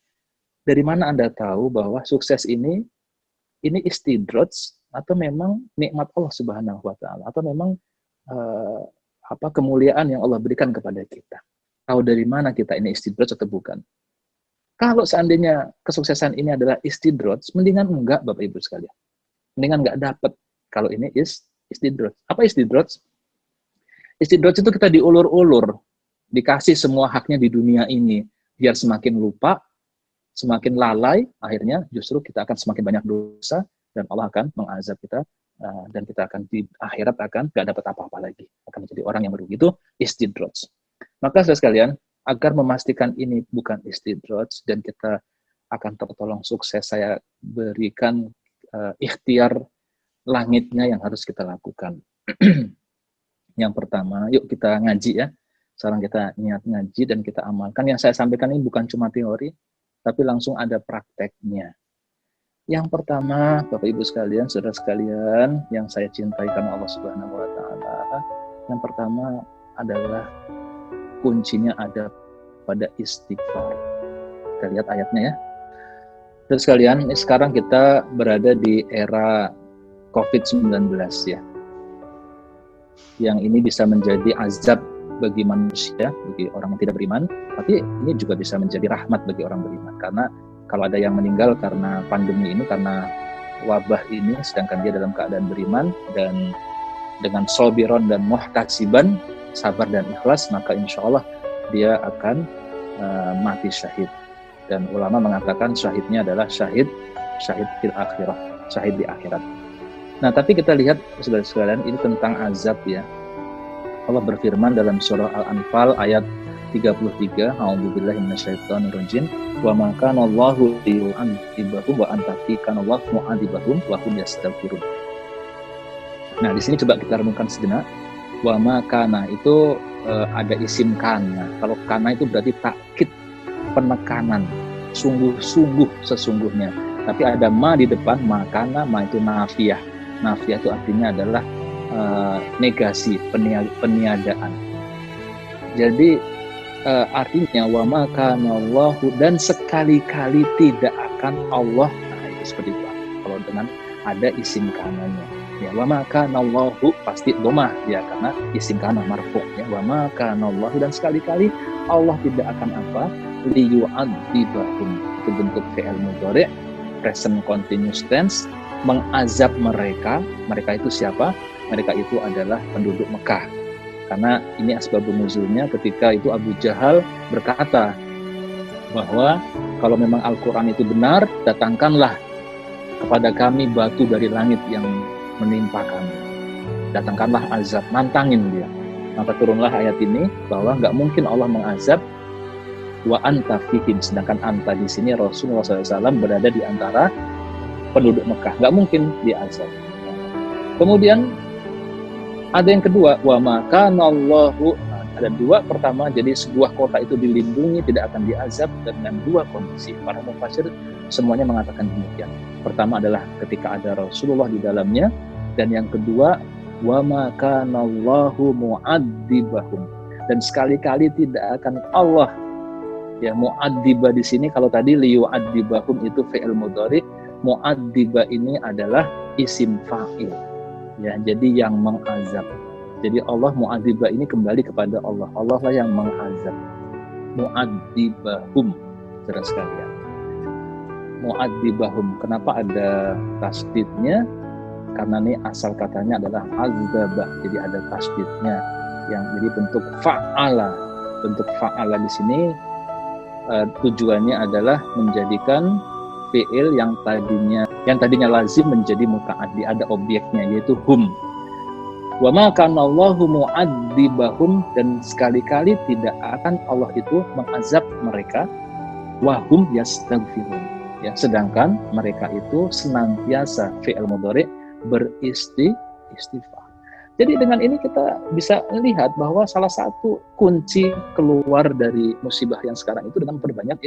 dari mana Anda tahu bahwa sukses ini istidraj atau memang nikmat Allah Subhanahu wa Ta'ala, atau memang kemuliaan yang Allah berikan kepada kita? Tahu dari mana kita ini istidraj atau bukan? Kalau seandainya kesuksesan ini adalah istidraj, mendingan enggak, Bapak Ibu sekalian. Mendingan enggak dapat kalau ini istidraj. Apa istidraj? Istidraj itu kita diulur-ulur, dikasih semua haknya di dunia ini, biar semakin lupa, semakin lalai, akhirnya justru kita akan semakin banyak dosa, dan Allah akan mengazab kita, dan kita akan di akhirat akan enggak dapat apa-apa lagi, akan menjadi orang yang merugi. Itu istidraj. Maka saudara sekalian, agar memastikan ini bukan istidraj dan kita akan tertolong sukses, saya berikan ikhtiar langitnya yang harus kita lakukan. Yang pertama, yuk kita ngaji ya. Sekarang kita niat ngaji dan kita amalkan. Yang saya sampaikan ini bukan cuma teori, tapi langsung ada prakteknya. Yang pertama, Bapak Ibu sekalian, saudara sekalian, yang saya cintai karena Allah Subhanahu wa Ta'ala, yang pertama adalah kuncinya ada pada istighfar. Kita lihat ayatnya ya. Terus sekalian, sekarang kita berada di era COVID-19 ya. Yang ini bisa menjadi azab bagi manusia, bagi orang yang tidak beriman, tapi ini juga bisa menjadi rahmat bagi orang beriman. Karena kalau ada yang meninggal karena pandemi ini, karena wabah ini, sedangkan dia dalam keadaan beriman dan dengan sobiron dan muhtasiban, sabar dan ikhlas, maka insya Allah dia akan mati syahid. Dan ulama mengatakan syahidnya adalah syahid fil akhirah, syahid di akhirat. Nah, tapi kita lihat saudara sekalian, ini tentang azab ya. Allah berfirman dalam surah Al-Anfal ayat 33, A'udzubillahi minasyaitonirrajim, wa ma kana Allahu liyu'adzibahum wa anta fi kana Allahu mu'adzibahum wa hum yastaghfirun. Nah, di sini coba kita renungkan sejenak. Wa ma kana itu ada isim kana. Kalau kana itu berarti takkid, penekanan, sungguh-sungguh sesungguhnya. Tapi ada ma di depan, makana, ma itu nafiyah. Nafiyah itu artinya adalah negasi, peniadaan. Jadi artinya wa ma kana Allahu, dan sekali-kali tidak akan Allah. Nah, itu seperti itu. Kalau dengan ada isim kananya. Ya, wa ma kana Allahu pasti domah ya, karena isim kana marfu ya. Wa ma kana Allahu, dan sekali-kali Allah tidak akan apa? Liyu'adzibahum. Itu bentuk fi'il mudhari', present continuous tense, mengazab mereka. Mereka itu siapa? Mereka itu adalah penduduk Mekah. Karena ini asbabun nuzulnya ketika itu Abu Jahal berkata bahwa kalau memang Al-Quran itu benar, datangkanlah kepada kami batu dari langit yang menimpa kami. Datangkanlah azab, nantangin dia. Maka turunlah ayat ini bahwa nggak mungkin Allah mengazab wa anta fihim, sedangkan anta di sini Rasulullah SAW berada di antara penduduk Mekah, nggak mungkin diazab. Kemudian ada yang kedua, wa maka Allahu, ada dua. Pertama, jadi sebuah kota itu dilindungi, tidak akan diazab dengan dua kondisi. Para mufassir semuanya mengatakan demikian. Pertama adalah ketika ada Rasulullah di dalamnya, dan yang kedua Wa ma kana Allahu mu'adzibahum, dan sekali-kali tidak akan Allah, ya, mu'adziba di sini kalau tadi liyu'adzibahum itu fi'il mudhari, mu'adziba ini adalah isim fa'il, ya, jadi yang mengazab. Jadi Allah mu'adziba ini kembali kepada Allah. Allah lah yang mengazab. Mu'adzibahum, saudara sekalian. Mu'adzibahum. Kenapa ada tasdidnya? Karena ini asal katanya adalah azaba. Jadi ada tasdidnya. Yang jadi bentuk fa'ala. Bentuk fa'ala di sini tujuannya adalah menjadikan fi'il yang tadinya lazim menjadi muta'addi, ada objeknya yaitu hum. Wa ma kana Allahu mu'adzibahum, dan sekali-kali tidak akan Allah itu mengazab mereka, wa hum yastaghfirun, ya, sedangkan mereka itu senantiasa fi'il mudhari beristighfar. Jadi dengan ini kita bisa melihat bahwa salah satu kunci keluar dari musibah yang sekarang itu dengan perbanyak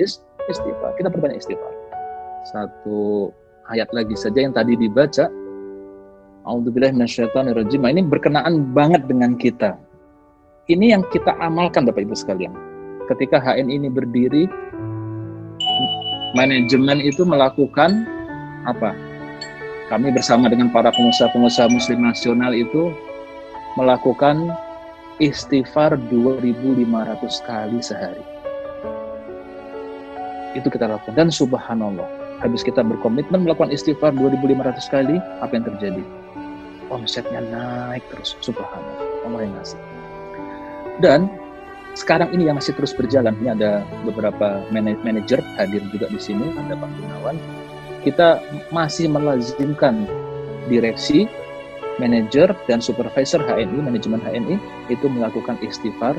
istighfar. Kita perbanyak istighfar. Satu ayat lagi saja yang tadi dibaca, A'udzubillahi minasyaitonirrajim. Ini berkenaan banget dengan kita. Ini yang kita amalkan Bapak Ibu sekalian. Ketika HN ini berdiri, manajemen itu melakukan apa? Kami bersama dengan para pengusaha-pengusaha muslim nasional itu melakukan istighfar 2.500 kali sehari. Itu kita lakukan. Dan subhanallah, habis kita berkomitmen melakukan istighfar 2.500 kali, apa yang terjadi? Omsetnya naik terus, subhanallah, Allah yang ngasih. Dan sekarang ini yang masih terus berjalan, ini ada beberapa manajer hadir juga di sini, ada Pak Gunawan. Kita masih melazimkan direksi, manajer dan supervisor HNI, manajemen HNI itu melakukan istighfar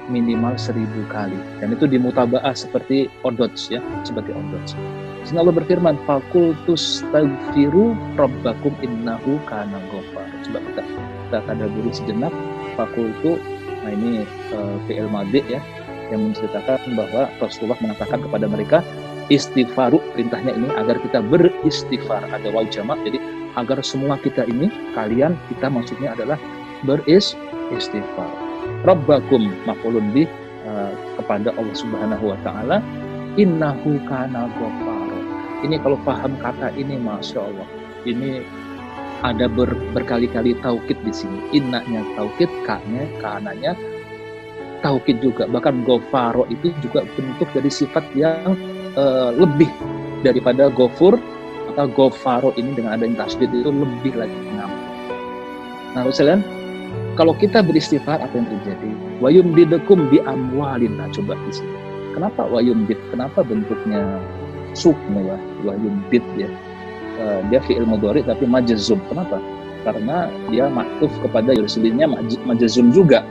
minimal 1.000 kali, dan itu dimutabaah seperti odots, ya, seperti odots. Sehingga Allah berfirman, fakultus tagfiru rabbakum innahu kana ghafar. Coba kita tadaburi sejenak. Fakultu, nah ini fi'il madhi, ya, yang menceritakan bahwa Rasulullah mengatakan kepada mereka istighfaru, perintahnya ini agar kita beristighfar, ada waw jamak, jadi agar semua kita ini, kalian, kita maksudnya adalah beristighfar. Rabbakum maf'ulun bih, kepada Allah Subhanahu wa taala, innahu kana ghafar. Ini kalau paham kata ini, masya Allah, ini ada berkali-kali taukid di sini. Innanya taukid, kananya taukid juga. Bahkan ghafaro itu juga bentuk dari sifat yang lebih daripada ghafur, maka ghafaro ini dengan adanya tasdid itu lebih lagi mengampuni. Nah, misalnya kalau kita beristighfar, apa yang terjadi? Wa yumdidukum bi amwalin. Nah, coba di sini. Kenapa wa yumdid? Kenapa bentuknya sukma, ya, wa yumdid, ya? Dia fi'il mudhari tapi majzum. Kenapa? Karena dia ma'tuf kepada yursilinnya majzum juga.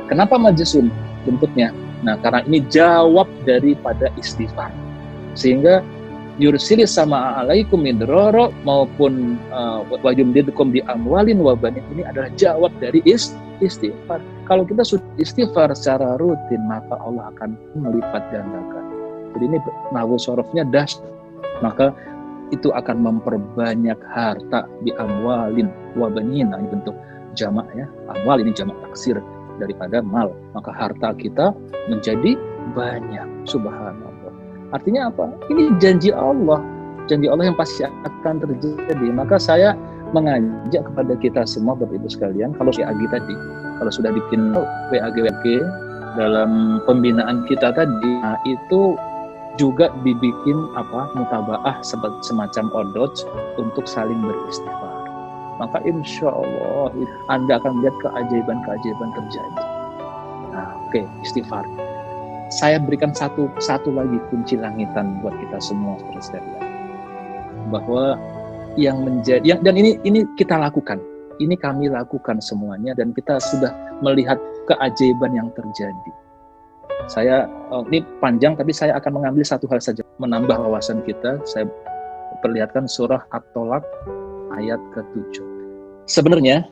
Kenapa majzum bentuknya? Nah, karena ini jawab daripada istighfar. Sehingga yursilis sama alaikum midrara maupun wa yumdidukum bi amwalin wa banin, ini adalah jawab dari istighfar. Kalau kita sudah istighfar secara rutin, maka Allah akan melipat gandakan. Jadi ini nahwu sorofnya dahsyat. Maka itu akan memperbanyak harta bi amwalin wa banin. Ini bentuk jamak, ya. Amwal ini jamak taksir daripada mal. Maka harta kita menjadi banyak. Subhanallah. Artinya apa? Ini janji Allah yang pasti akan terjadi. Maka saya mengajak kepada kita semua, Bapak Ibu sekalian, kalau WAG tadi, kalau sudah bikin WAG dalam pembinaan kita tadi, nah itu juga dibikin mutabaah semacam odots untuk saling beristighfar. Maka insya Allah Anda akan melihat keajaiban-keajaiban terjadi. Nah, oke, istighfar. Saya berikan satu lagi kunci langitan buat kita semua, saudara-saudara, bahwa yang menjadi dan ini kita lakukan, ini kami lakukan semuanya, dan kita sudah melihat keajaiban yang terjadi. Saya ini panjang, tapi saya akan mengambil satu hal saja, menambah wawasan kita. Saya perlihatkan surah At-Tolak ayat ke-7. Sebenarnya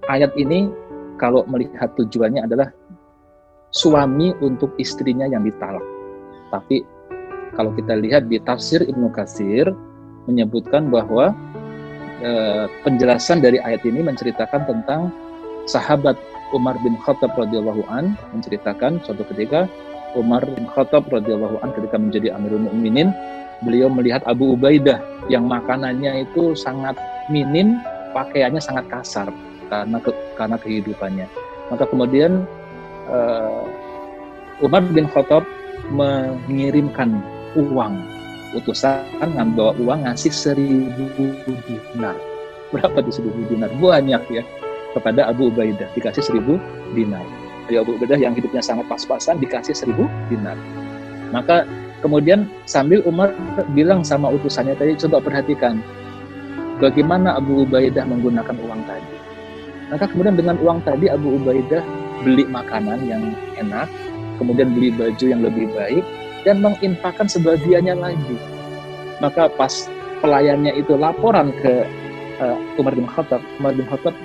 ayat ini kalau melihat tujuannya adalah suami untuk istrinya yang ditalak. Tapi kalau kita lihat di tafsir Ibnu Katsir menyebutkan bahwa penjelasan dari ayat ini menceritakan tentang sahabat Umar bin Khattab radhiyallahu an, menceritakan suatu ketika Umar bin Khattab radhiyallahu an ketika menjadi Amirul Mukminin, beliau melihat Abu Ubaidah yang makanannya itu sangat minim, pakaiannya sangat kasar karena kehidupannya. Maka kemudian Umar bin Khattab mengirimkan uang, utusan membawa uang ngasih 1.000 dinar. Berapa tuh 1.000 dinar? Banyak ya. Kepada Abu Ubaidah dikasih 1.000 dinar. Jadi Abu Ubaidah yang hidupnya sangat pas-pasan dikasih 1.000 dinar. Maka kemudian sambil Umar bilang sama utusannya tadi, coba perhatikan bagaimana Abu Ubaidah menggunakan uang tadi. Maka kemudian dengan uang tadi Abu Ubaidah beli makanan yang enak, kemudian beli baju yang lebih baik, dan menginfakkan sebagiannya lagi. Maka pas pelayannya itu laporan ke Umar bin Khattab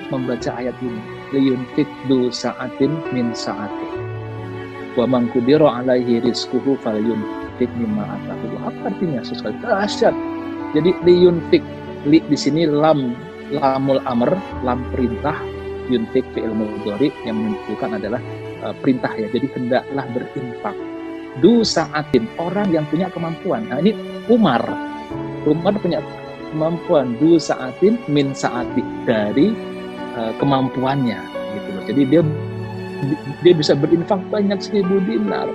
membaca ayat ini, liyunfik du sa'atin min sa'ati wa man qudira alaihi rizquhu falyunfik mimma atahu. Apa artinya? Sekali dahsyat. Jadi liyunfik, li di sini lamul amr, lam perintah, yunfik fi'il mudhari yang menunjukkan adalah perintah ya. Jadi hendaklah berinfak. Du sa'atin, orang yang punya kemampuan. Nah ini Umar punya kemampuan, du sa'atin min sa'ati, dari kemampuannya gitu loh. Jadi dia bisa berinfak banyak 1.000 dinar.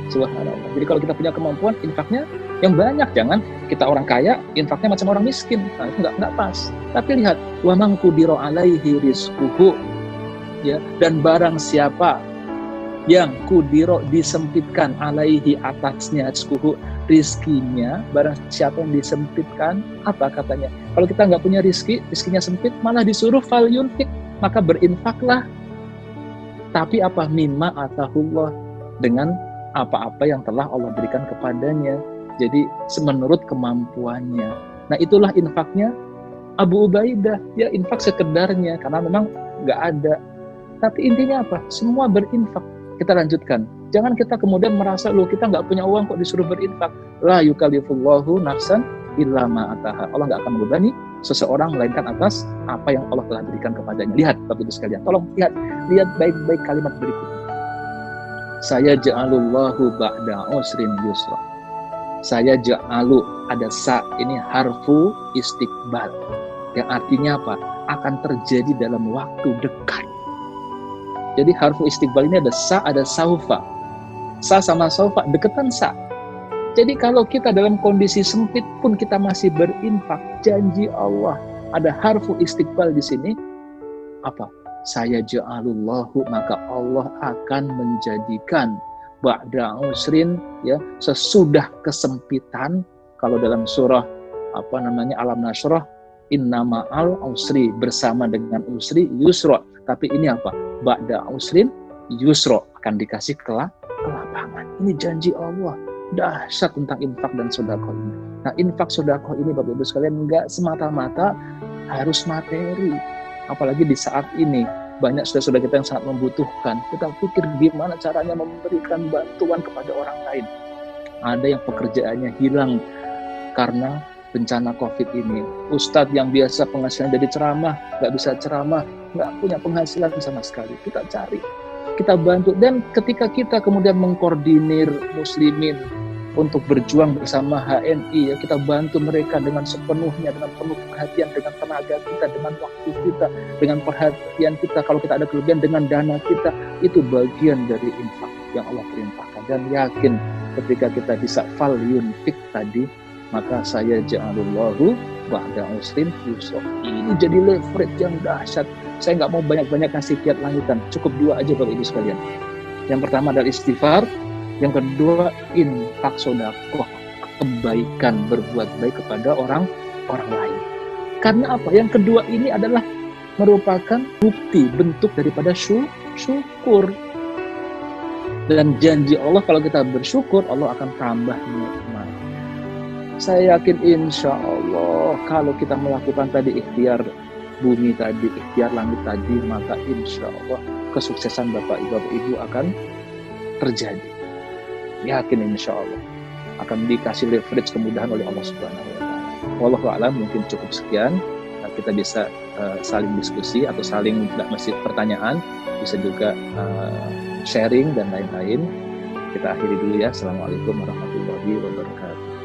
Subhanallah. Jadi kalau kita punya kemampuan, infaknya yang banyak. Jangan kita orang kaya, infaknya macam orang miskin. Nah, itu nggak pas. Tapi lihat, wa man qudira alaihi rizquhu, ya, dan barang siapa yang kudiro disempitkan alaihi atasnya rizquhu, rizkinya, barang siapa yang disempitkan, apa katanya? Kalau kita nggak punya rizkinya sempit, malah disuruh fal yunfik, maka berinfaklah. Tapi apa? Mimma atahullah, dengan apa-apa yang telah Allah berikan kepadanya. Jadi menurut kemampuannya. Nah itulah infaknya Abu Ubaidah. Ya infak sekedarnya, karena memang nggak ada. Tapi intinya apa? Semua berinfak. Kita lanjutkan. Jangan kita kemudian merasa, loh kita nggak punya uang kok disuruh berinfak. La yukallifullahu nafsan illa ma ataha. Allah nggak akan membebani seseorang melainkan atas apa yang Allah telah berikan kepadanya. Lihat Bapak Ibu sekalian. Tolong lihat baik-baik kalimat berikutnya. Saya ja'alullahu ba'da usrin yusra. Saya ja'alu, ada sa, ini harfu istiqbal. Yang artinya apa? Akan terjadi dalam waktu dekat. Jadi harfu istiqbal ini ada sa, ada saufa. Sa sama saufa, deketan sa. Jadi kalau kita dalam kondisi sempit pun kita masih berinfak, janji Allah. Ada harfu istiqbal di sini. Apa? Saya ja'alullahu, maka Allah akan menjadikan ba'da usrin, ya, sesudah kesempitan. Kalau dalam surah Alam Nashrah, inna ma'al usri, bersama dengan usri yusra. Tapi ini apa? Ba'da usrin yusra, akan dikasih kelapangan. Ini janji Allah. Dahsyat tentang infak dan sedekah ini. Nah, infak sedekah ini Bapak Ibu sekalian enggak semata-mata harus materi. Apalagi di saat ini banyak saudara-saudara kita yang sangat membutuhkan. Kita pikir gimana caranya memberikan bantuan kepada orang lain. Ada yang pekerjaannya hilang karena bencana COVID ini. Ustadz yang biasa penghasilan dari ceramah, nggak bisa ceramah, nggak punya penghasilan sama sekali. Kita cari, kita bantu. Dan ketika kita kemudian mengkoordinir muslimin untuk berjuang bersama HNI, ya, kita bantu mereka dengan sepenuhnya, dengan penuh perhatian, dengan tenaga kita, dengan waktu kita, dengan perhatian kita. Kalau kita ada kelebihan, dengan dana kita, itu bagian dari infak yang Allah perintahkan. Dan yakin ketika kita bisa fal yunfik tadi, maka saya ja'alullahu ba'da usrin yusra. Ini jadi leverage yang dahsyat. Saya nggak mau banyak-banyak kasih kiat lanjutan, cukup 2 aja Bapak Ibu sekalian. Yang pertama adalah istighfar, yang kedua infak sedekah, kebaikan, berbuat baik kepada orang lain. Karena apa? Yang kedua ini adalah merupakan bukti, bentuk daripada syukur. Dan janji Allah kalau kita bersyukur, Allah akan tambah nikmat. Saya yakin insya Allah kalau kita melakukan tadi ikhtiar bumi tadi, ikhtiar langit tadi, maka insya Allah kesuksesan Bapak Ibu akan terjadi. Yakin insya Allah akan dikasih leverage kemudahan oleh Allah Subhanahu wa Ta'ala. wallahu a'lam mungkin cukup sekian. Kita bisa saling diskusi atau saling tidak mesti pertanyaan, bisa juga sharing dan lain-lain. Kita akhiri dulu ya. Assalamualaikum warahmatullahi wabarakatuh.